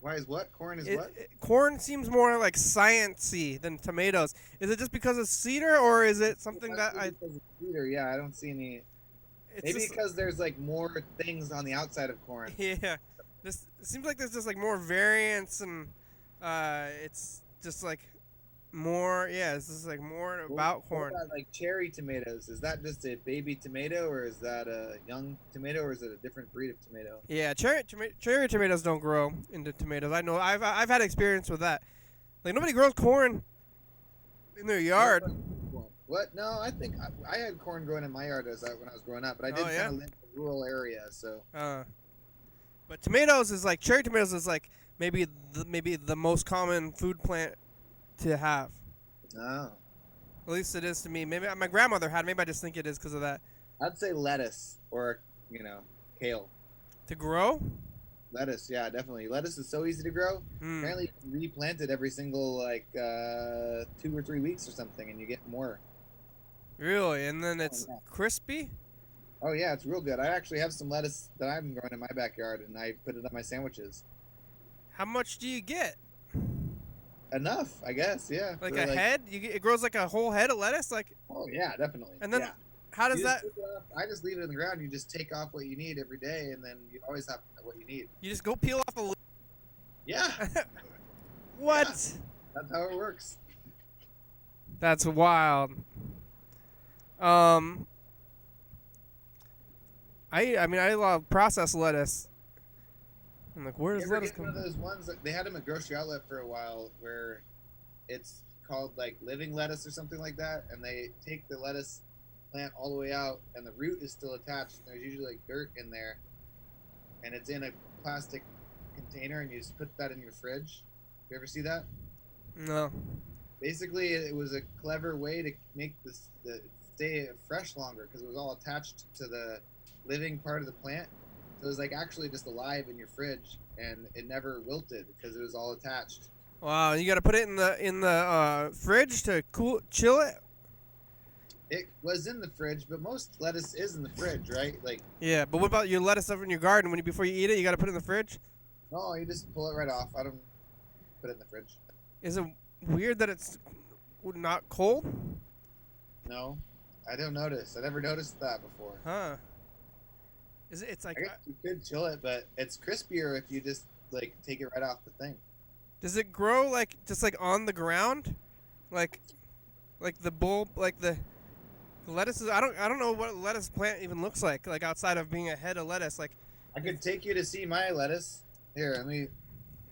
Why is what? Corn is what?
Corn seems more like sciencey than tomatoes. Is it just because of Cedar, or is it something that I?
Because of Cedar, yeah, I don't see any.
It's
Maybe
just,
because there's like more things on the outside of corn.
yeah, it seems like there's just like more variants, and it's just like more. Yeah, it's just like more about
What
corn.
about, like cherry tomatoes? Is that just a baby tomato, or is that a young tomato, or is it a different breed of tomato?
Yeah, cherry tomatoes don't grow into tomatoes. I know. I've had experience with that. Like nobody grows corn in their yard.
What? No, I think I had corn growing in my yard when I was growing up, but I did
Oh, yeah?
kind of live in a rural area, so.
But tomatoes is like cherry tomatoes is like maybe the most common food plant to have.
No.
At least it is to me. Maybe my grandmother had. Maybe I just think it is because of that.
I'd say lettuce or kale.
To grow?
Lettuce, yeah, definitely. Lettuce is so easy to grow.
Mm.
Apparently, you can replant it every single 2 or 3 weeks or something, and you get more.
Really? And then it's
yeah.
crispy?
Oh yeah, it's real good. I actually have some lettuce that I'm growing in my backyard, and I put it on my sandwiches.
How much do you get?
Enough, I guess. Yeah.
Like
for,
a head? It grows like a whole head of lettuce? Like,
Oh yeah, definitely.
and then
yeah.
how does
You
that?
just pick it up. I just leave it in the ground. You just take off what you need every day, and then you always have what you need.
You just go peel off a leaf?
Yeah,
What?
that's how it works.
That's wild. I love processed lettuce. I'm like, where
You
does
ever
lettuce
get
come
one of
from?
those ones that they had them at grocery outlet for a while, where it's called like living lettuce or something like that, and they take the lettuce plant all the way out, and the root is still attached. There's usually like dirt in there, and it's in a plastic container, and you just put that in your fridge. You ever see that?
No.
Basically, it was a clever way to make the stay fresh longer because it was all attached to the living part of the plant. So it was like actually just alive in your fridge, and it never wilted because it was all attached.
Wow, you got to put it in the fridge to chill it.
It was in the fridge, but most lettuce is in the fridge, right? Like,
Yeah, but what about your lettuce up in your garden? Before you eat it, you got to put it in the fridge.
no, you just pull it right off. I don't put it in the fridge.
Is it weird that it's not cold?
No, I don't notice. I never noticed that before.
Huh? Is it? It's like.
I guess you could chill it, but it's crispier if you just like take it right off the thing.
Does it grow just on the ground, like the bulb, like the lettuces? I don't know what a lettuce plant even looks like outside of being a head of lettuce. Like,
I could take you to see my lettuce. Here, let me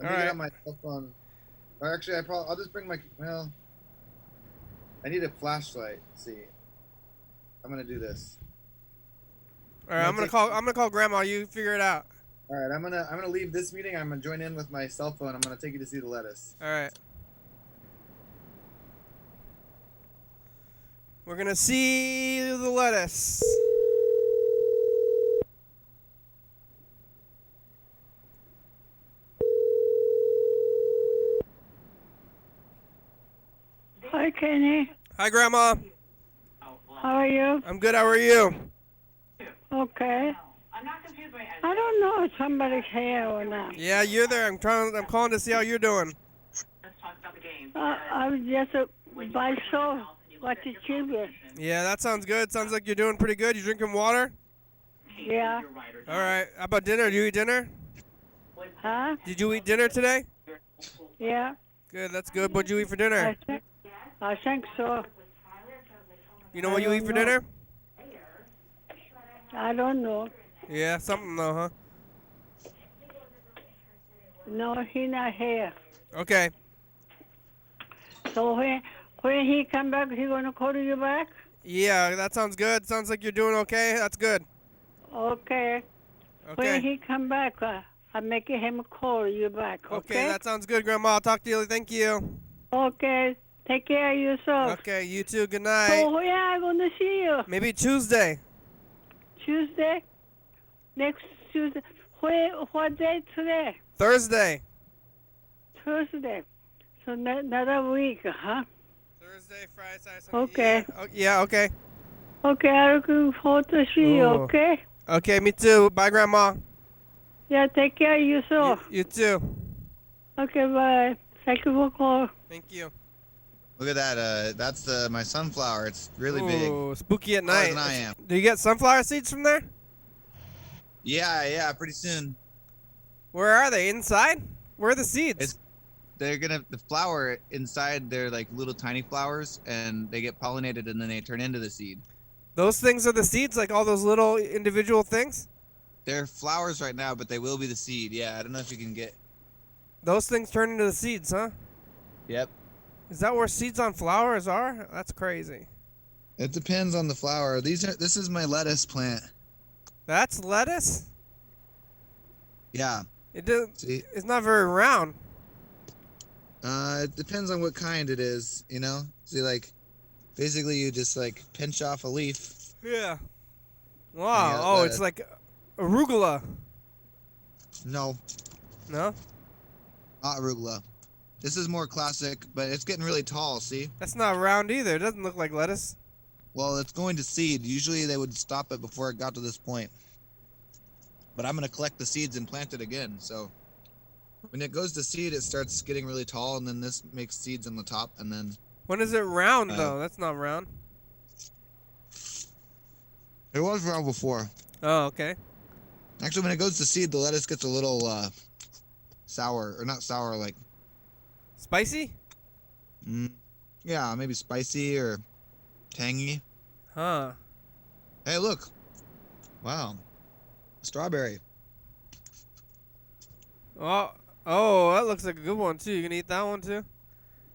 All
get
right.
on my cell phone. Or actually, I'll just bring my. Well, I need a flashlight. Let's see, I'm gonna do this.
all right, I'm gonna call Grandma. You figure it out.
All right, I'm gonna leave this meeting. I'm gonna join in with my cell phone. I'm gonna take you to see the lettuce.
All right. We're gonna see the lettuce.
Hi, Kenny.
Hi, Grandma.
How are you?
I'm good. How are you?
Okay. I don't know if somebody's here or not.
Yeah, you're there. I'm calling to see how you're doing.
I was just by so what the children.
Yeah, that sounds good. Sounds like you're doing pretty good. You drinking water?
Yeah.
All right. How about dinner? Did you eat dinner?
Huh?
Did you eat dinner today?
Yeah.
Good. That's good. What'd you eat for dinner?
I think so.
You know what you eat for dinner?
I don't know.
Yeah, something though, huh?
No, he's not here.
Okay.
So when he come back, he gonna call you back?
Yeah, that sounds good. Sounds like you're doing okay. That's good.
Okay. When
Okay.
he come back, I'm making him call you back.
Okay, that sounds good, Grandma. I'll talk to you. Thank you.
Okay. Take care of yourself.
Okay, you too. Good night.
So when I gonna see you?
Maybe Tuesday.
Tuesday? Next Tuesday? What day today?
Thursday.
Thursday. So another week, huh?
Thursday, Friday, Saturday, Sunday.
Okay.
Yeah, yeah, okay.
Okay, I'm looking forward to see you,
Oh.
okay?
Okay, me too. Bye, Grandma.
Yeah, take care of yourself.
You too.
Okay, bye. Thank you for calling.
Thank you.
Look at that. That's my sunflower. It's really big.
Ooh, spooky at
Taller
night.
than I am.
Do you get sunflower seeds from there?
Yeah. Pretty soon.
Where are they? Inside? Where are the seeds?
The flower inside. They're like little tiny flowers, and they get pollinated, and then they turn into the seed.
Those things are the seeds, like all those little individual things?
They're flowers right now, but they will be the seed. Yeah, I don't know if you can get.
Those things turn into the seeds, huh?
Yep.
Is that where seeds on flowers are? That's crazy.
It depends on the flower. This is my lettuce plant.
That's lettuce?
Yeah. See?
It's not very round.
It depends on what kind it is. You know. See, like, basically you just like pinch off a leaf.
Yeah.
Yeah,
Wow. Oh, it's like arugula.
No.
No?
Not arugula. This is more classic, but it's getting really tall, see?
That's not round either. It doesn't look like lettuce.
Well, it's going to seed. Usually they would stop it before it got to this point. But I'm going to collect the seeds and plant it again. So when it goes to seed, it starts getting really tall, and then this makes seeds on the top, and then...
When is it round, though? That's not round.
It was round before.
Oh, okay.
Actually, when it goes to seed, the lettuce gets a little sour. Or not sour, like...
Spicy?
Yeah, maybe spicy or tangy.
Huh.
Hey, look. Wow. Strawberry.
Oh, that looks like a good one, too. You gonna eat that one, too?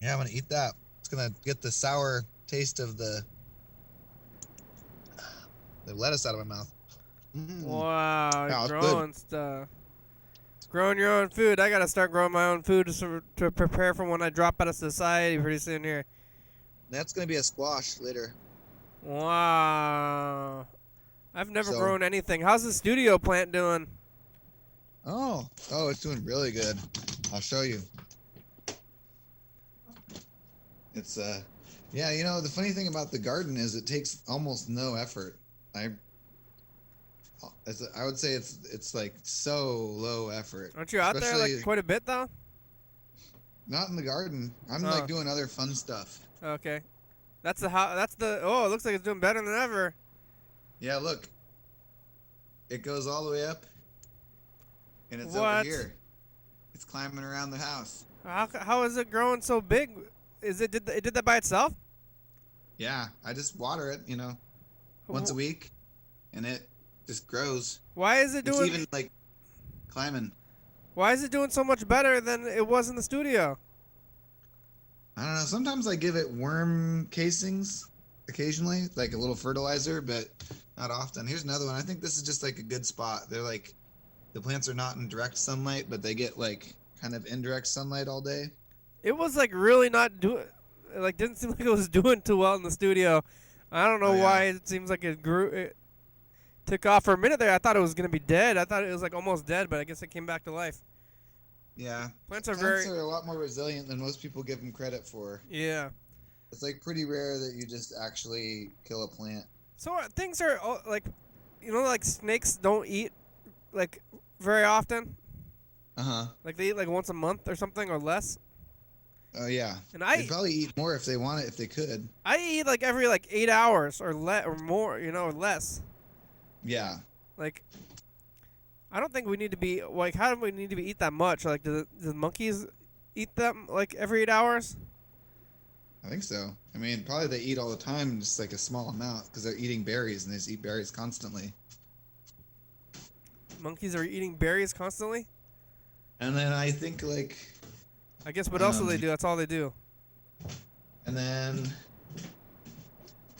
Yeah, I'm going to eat that. It's going to get the sour taste of the lettuce out of my mouth.
Wow,
Yeah, it's
growing stuff. Growing your own food. I gotta start growing my own food to prepare for when I drop out of society pretty soon here.
That's going to be a squash later.
Wow. I've never grown anything. How's the studio plant doing?
Oh, it's doing really good. I'll show you. It's yeah, you know, the funny thing about the garden is it takes almost no effort. I would say it's like so low effort.
Aren't you out there like quite a bit though?
Not in the garden. I'm like doing other fun stuff.
Okay. Oh, it looks like it's doing better than ever.
Yeah, look. It goes all the way up. And it's over here. It's climbing around the house.
How is it growing so big? It did that by itself?
Yeah, I just water it, you know, once a week, and it just grows.
Why is it doing?
It's even like climbing.
Why is it doing so much better than it was in the studio?
I don't know. Sometimes I give it worm casings occasionally, like a little fertilizer, but not often. Here's another one. I think this is just like a good spot. They're like, the plants are not in direct sunlight, but they get like kind of indirect sunlight all day.
It was like really not doing, like didn't seem like it was doing too well in the studio. I don't know why. It seems like it took off for a minute there. I thought it was gonna be dead. I thought it was like almost dead, but I guess it came back to life.
Yeah.
Plants are
a lot more resilient than most people give them credit for.
Yeah.
It's like pretty rare that you just actually kill a plant.
So things are like, like snakes don't eat like very often. Like they eat like once a month or something or less.
Oh yeah.
And
They'd probably eat more if they want it, if they could.
I eat like every 8 hours or more, or less.
Yeah.
Like, I don't think we need to be like. How do we need to be eat that much? Like, do the monkeys eat them like every 8 hours?
I think so. I mean, probably they eat all the time, just like a small amount, because they're eating berries and they just eat berries constantly.
Monkeys are eating berries constantly?
And then I think
I guess what else do they do? That's all they do.
And then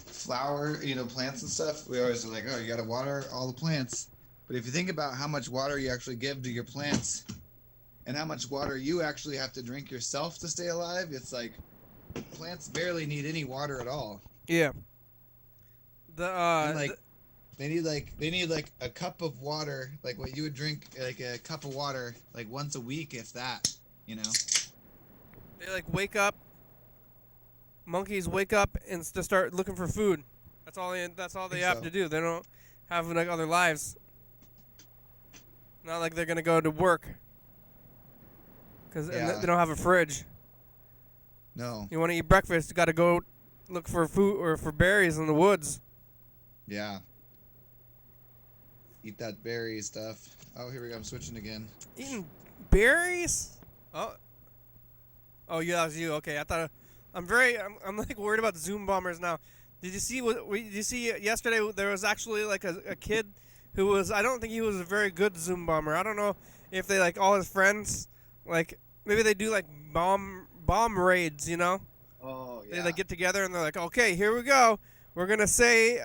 flower, plants and stuff. We always are like, oh, you gotta water all the plants. But if you think about how much water you actually give to your plants, and how much water you actually have to drink yourself to stay alive, it's like plants barely need any water at all.
Yeah.
And they need a cup of water, like what you would drink, like a cup of water, like once a week, if that.
They wake up. Monkeys wake up and to start looking for food. That's all they have to do. They don't have other lives. Not like they're gonna go to work. Because they don't have a fridge.
No.
You want to eat breakfast, you got to go look for food or for berries in the woods.
Yeah. Eat that berry stuff. Oh, here we go. I'm switching again.
Eating berries? Oh, yeah, that was you. Okay, I thought I'm worried about the Zoom bombers now. Did you see yesterday? There was actually a kid who was. I don't think he was a very good Zoom bomber. I don't know if they all his friends maybe they do bomb raids.
Oh yeah.
They get together and they're like, okay, here we go. We're gonna say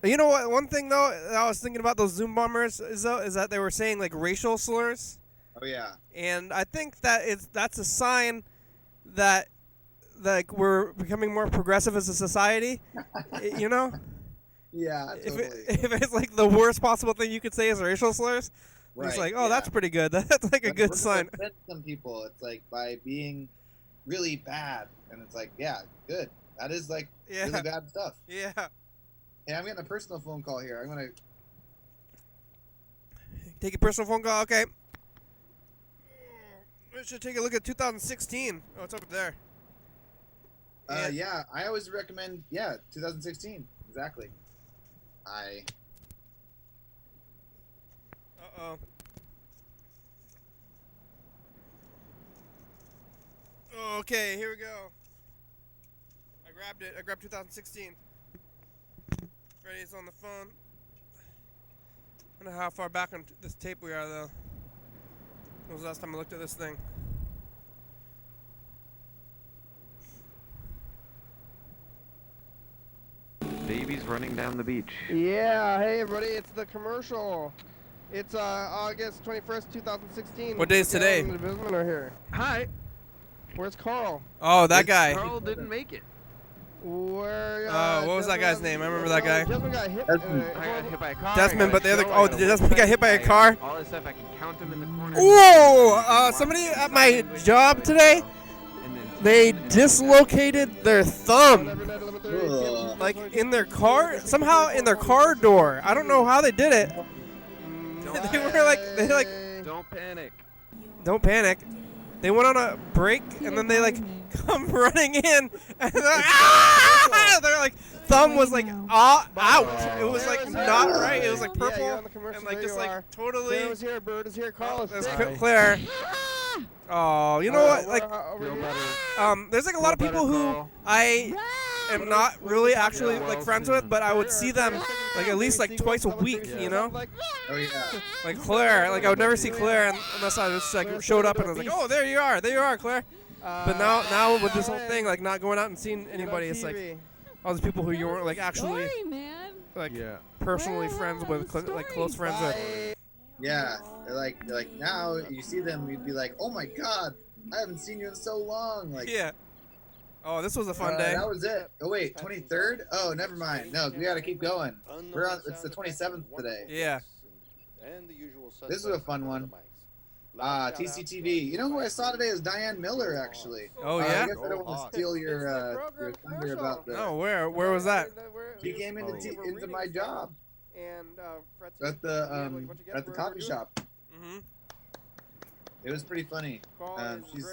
You know what? One thing though, I was thinking about those Zoom bombers is that they were saying racial slurs.
Oh yeah.
And I think that's a sign that we're becoming more progressive as a society.
Yeah, totally.
If it's the worst possible thing you could say is racial slurs,
Right,
it's that's pretty good. That's a good sign.
Some people, it's by being really bad, and it's good. That is really bad stuff.
Yeah.
Hey, I'm getting a personal phone call here. I'm gonna
take a personal phone call. Okay. We should take a look at 2016. Oh, it's over there.
Yeah, I always recommend 2016 exactly.
Uh-oh. Okay, here we go. I grabbed it. I grabbed 2016. Freddy's on the phone. I don't know how far back on this tape we are, though. When was the last time I looked at this thing?
Babies running down the beach.
Yeah, hey everybody, it's the commercial. It's August 21st, 2016.
What day is today?
Here.
Hi.
Where's Carl? Oh, that guy.
Carl didn't make it.
Where? What was that guy's name? I remember that guy.
Desmond got hit.
I got hit by a car.
Desmond, but the other. Oh, Desmond got hit by a car.
All this stuff, I can count them in the corner.
Whoa! Somebody at my job today, they dislocated their thumb. In their car, somehow in their car door. I don't know how they did it. They were
Don't panic.
Don't panic. They went on a break and then they come running in and they're thumb was out. It was not right. It was purple and just totally.
Bird is here. Bird is here. Carl is
Claire. Oh, you know what? There's a lot of people who I am not really actually friends with, but I would see them at least twice a week.
Oh yeah.
Claire. I would never see Claire unless I just showed up and I was oh, there you are, Claire. But now with this whole thing not going out and seeing anybody, it's all these people who you weren't actually personally friends with, close friends with.
Yeah, they're like now you see them, you'd be like, oh my god, I haven't seen you in so long.
Yeah. Oh, this was a fun day.
That was it. Oh wait, 23rd? Oh, never mind. No, we gotta keep going. It's the 27th today.
Yeah.
This is a fun one. TCTV. You know who I saw today is Diane Miller, actually.
Oh
I
yeah.
guess I don't want to steal your thunder about the.
No, where was that?
He came into my job at the coffee shop.
Mm-hmm.
It was pretty funny. She's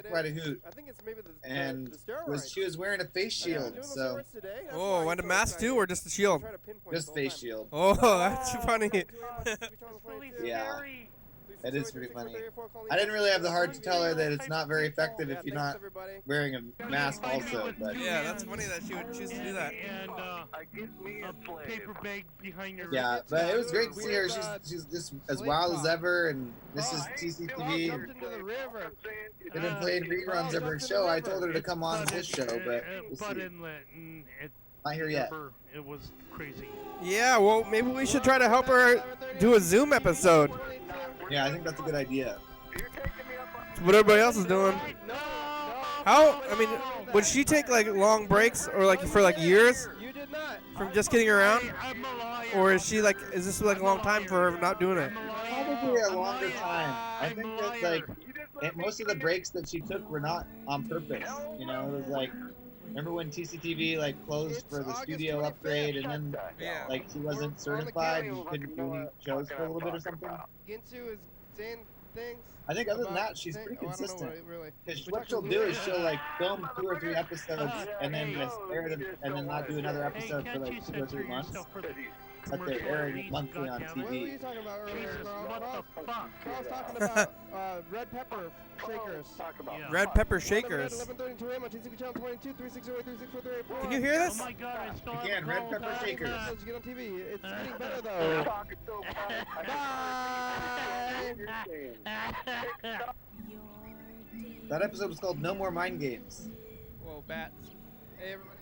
quite a hoot.
I think it's maybe
And she was wearing a face shield, so
Oh, and a mask too, or just a shield?
just face shield.
Oh, that's funny.
Yeah. It is pretty funny. I didn't really have the heart to tell her that it's not very effective if you're not wearing a mask also, but
Yeah, that's funny that she would choose to do that.
And a paper bag behind your.
yeah, but it was great to see her. She's just as wild as ever, and this is TCTV. And they've been playing reruns of her show. I told her to come on this show, but we'll
Butt
see.
Inlet, and
Not here yet.
it was crazy.
Yeah, well, maybe we should try to help her do a Zoom episode.
Yeah, I think that's a good idea.
It's what everybody else is doing. How? I mean, would she take like long breaks or like for like years from just getting around, or is she like? Is this like a long time for her not doing it?
Probably a longer time. I think that like most of the breaks that she took were not on purpose. You know, it was like, remember when TCTV like closed for the studio upgrade, and then
Yeah.
like she wasn't certified and she couldn't do any shows for a little bit or something.
Ginsu is saying things.
I think other than that, she's pretty consistent. Because what she'll do is she'll like film 2 or 3 episodes and then just air them and then not do another episode for like 2 or 3 months. But they're airing it monthly on
What were
TV.
you talking about earlier, Carl?
What the fuck?
Carl's talking about red pepper shakers.
Yeah.
Red pepper shakers. 11:32 a.m. on TCP channel 22, 360-3643.
Oh
Can you hear this?
my god, I still have
Again,
a
red
call
pepper
back.
shakers.
You get on TV. It's getting better though. Bye.
That episode was called No More Mind Games.
Whoa, bats. Hey everybody,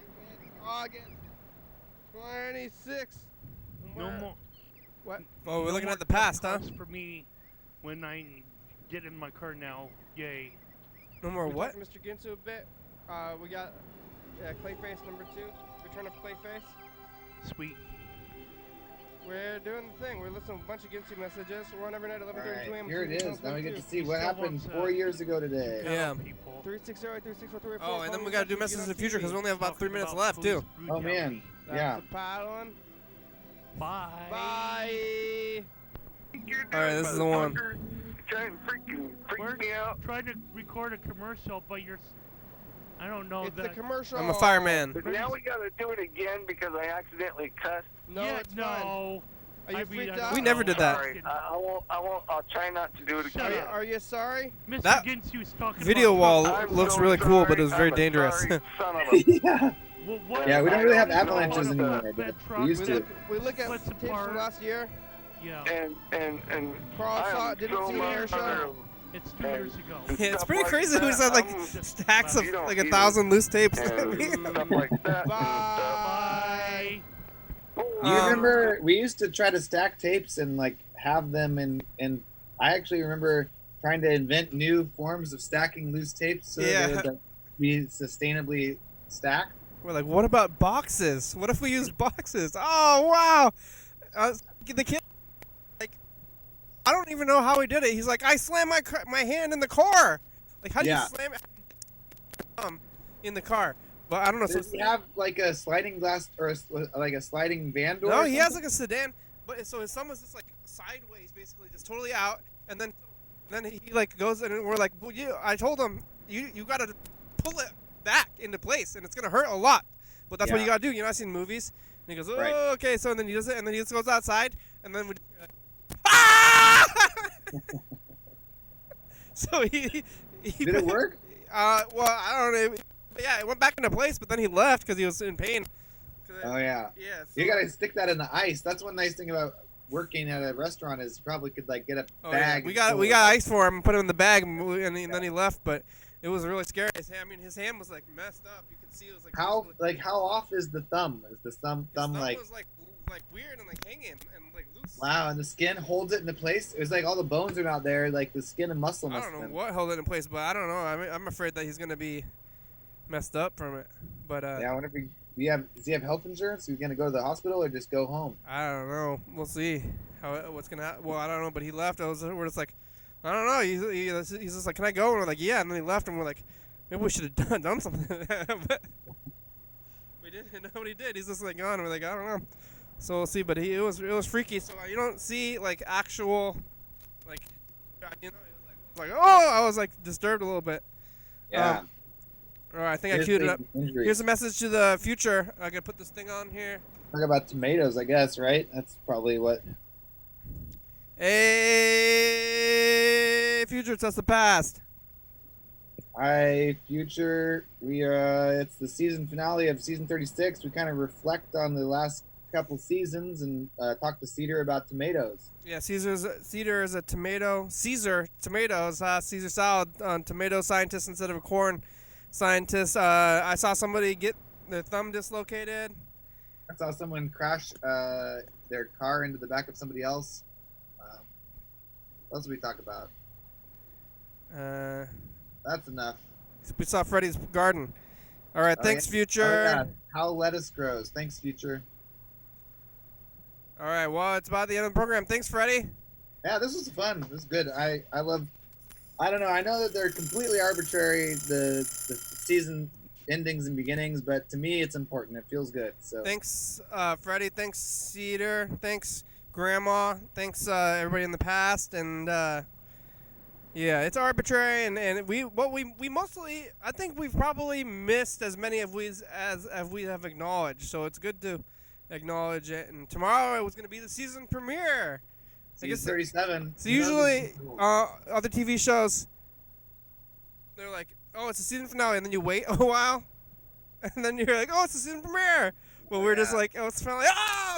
it's August 26.
No more.
What? Oh, we're looking at the past, huh?
For me, when I get in my car now, yay.
No more
We
what? Mr. Ginsu a bit. We got Clayface number 2. Return of Clayface.
Sweet.
We're doing the thing. We're listening to a bunch of Ginsu messages. We're on every night at 11:32
Alright,
a.m.
here it is. Now we get to see what
Still
happened
wants,
4 years ago today.
Yeah.
360-3643.
Oh, and then we gotta do messages in the future because we only have about 3 minutes left too.
Oh man, yeah.
That's the paddling.
Bye.
Bye. Alright, this is the one.
We're trying to record a commercial, but you're. I don't know
It's the
that.
commercial.
Oh.
I'm a fireman.
But now we gotta do it again because I accidentally cussed.
No,
yeah,
it's fine.
no.
Are you
I mean,
freaked
I
out?
don't
We never did that.
Sorry, I won't. I'll try not to do it
Shut
again.
up.
Are you sorry?
Mr.
That
Ginsu's talking
video
about
wall
I'm
looks
so
really cool, but it was
sorry.
very
I'm a
dangerous.
sorry son of a-
Yeah.
Well, what
Yeah, we don't really have
I don't
avalanches
know what
anymore,
that
but
truck
we used
We
to.
look, we look at
Splits
tapes
apart.
from last year.
Yeah,
and
Carl saw
I'm
it, didn't
so
see the air
much
show.
better.
it's 2 years ago.
And
Yeah, it's
stuff
pretty
like
crazy. We
that.
said like
I'm-
stacks of
you don't
like
even-
1,000 loose tapes.
and stuff like that.
Bye.
Do you
Um,
remember we used to try to stack tapes and like have them in I actually remember trying to invent new forms of stacking loose tapes so
Yeah.
that they would like, be sustainably stacked.
We're like, what about boxes? What if we use boxes? Oh wow! The kid, like, I don't even know how he did it. He's like, I slammed my hand in the car. Like, how do
Yeah.
you slam it in the car? But I don't know. So
Does he have like a sliding glass or like a sliding van door?
no,
or
he has
something?
like a sedan. But so his son was just like sideways, basically, just totally out, and then he like goes and we're like, well, I told him you gotta pull it back into place, and it's gonna hurt a lot. But that's what you
Yeah.
gotta do. You know, I've seen movies. And he goes, oh,
Right.
okay. So then he does it, and then he just goes outside, and then we. Ah! So he
Did it work?
Well, I don't know. Yeah, it went back into place, but then he left because he was in pain.
Oh yeah.
Yeah.
You gotta stick that in the ice. That's one nice thing about working at a restaurant is you probably could like get a
Oh, yeah.
bag.
We
and
got
pull
we
it.
got ice for him, put him in the bag, and then he left. But it was really scary. His hand was like messed up. You could see it was like
How off is the thumb? Is the thumb
his thumb
like
was like weird and like hanging and like loose.
wow? And the skin holds it into place. It was like all the bones are not there. Like the skin and muscle
I
must
don't know
have been.
what held it in place, but I don't know. I'm afraid that he's gonna be messed up from it. But
Yeah, I wonder if does he have health insurance? Is he gonna go to the hospital or just go home?
I don't know. We'll see what's gonna happen. Well, I don't know. But he left. We're just like, I don't know. He's just like, can I go? And we're like, yeah. And then he left, and we're like, maybe we should have done something. But we didn't. Nobody did. He's just like gone. And we're like, I don't know. So we'll see. But it was freaky. So you don't see like actual, like, you know, it was like oh, I was like disturbed a little bit.
Yeah.
All right, I think I queued it up. Here's a message to the future. I gotta put this thing on here.
Talk about tomatoes, I guess, right? That's probably what.
Hey, future, it's us the past.
Hi, future. It's the season finale of season 36. We kind of reflect on the last couple seasons and talk to Cedar about tomatoes.
Yeah, Cedar is a tomato. Caesar tomatoes. Caesar salad on tomato scientist instead of a corn scientist. I saw somebody get their thumb dislocated.
I saw someone crash their car into the back of somebody else. What else did we talk about? That's enough.
We saw Freddy's garden. All right, thanks,
yeah.
future.
Oh, yeah. How lettuce grows. Thanks, future.
All right, well, it's about the end of the program. Thanks, Freddy.
Yeah, this was fun. This was good. I love. I don't know. I know that they're completely arbitrary, the season endings and beginnings, but to me, it's important. It feels good. So
thanks, Freddy. Thanks, Cedar. Thanks, Grandma. Thanks, everybody in the past. And yeah, it's arbitrary, and we mostly, I think we've probably missed as many of we as we have acknowledged. So it's good to acknowledge it. And tomorrow it was going to be the season premiere.
Season 37.
So usually, other TV shows, they're like, oh, it's the season finale, and then you wait a while, and then you're like, oh, it's the season premiere. But we're just like, oh, it's the finale,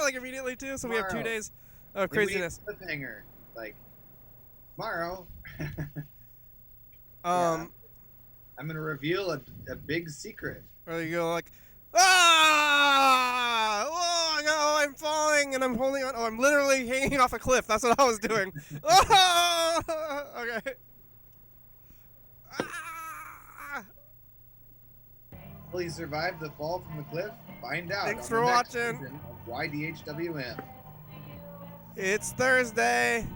like immediately too. So we have 2 days of craziness.
Cliffhanger, like tomorrow.
I'm
gonna reveal a big secret.
Or you go like, I'm falling and I'm holding on. Oh, I'm literally hanging off a cliff. That's what I was doing. Okay.
Will he survive the fall from the cliff? Find out.
Thanks for watching.
YDHWM.
It's Thursday.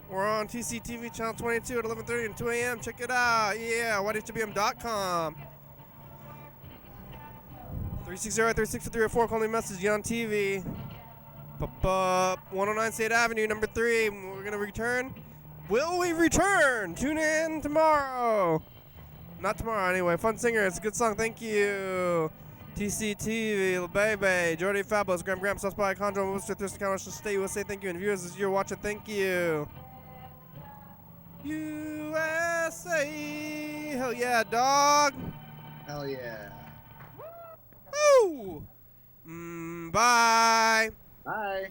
We're on TCTV channel 22 at 11:30 and 2 a.m. Check it out. Yeah, YDHWM.com. 360-36304. Call me message on TV. 109 State Avenue, number 3. We're going to return. Will we return? Tune in tomorrow. Not tomorrow, anyway. Fun Singer. It's a good song. Thank you. TCTV, Lil Baby, Jordy Fabulous, Graham, South by Condro, Worcester, Thurston County, State, USA. Thank you. And viewers, as you're watching, thank you. USA. Hell yeah, dog.
Hell yeah.
Woo! Bye.
Bye.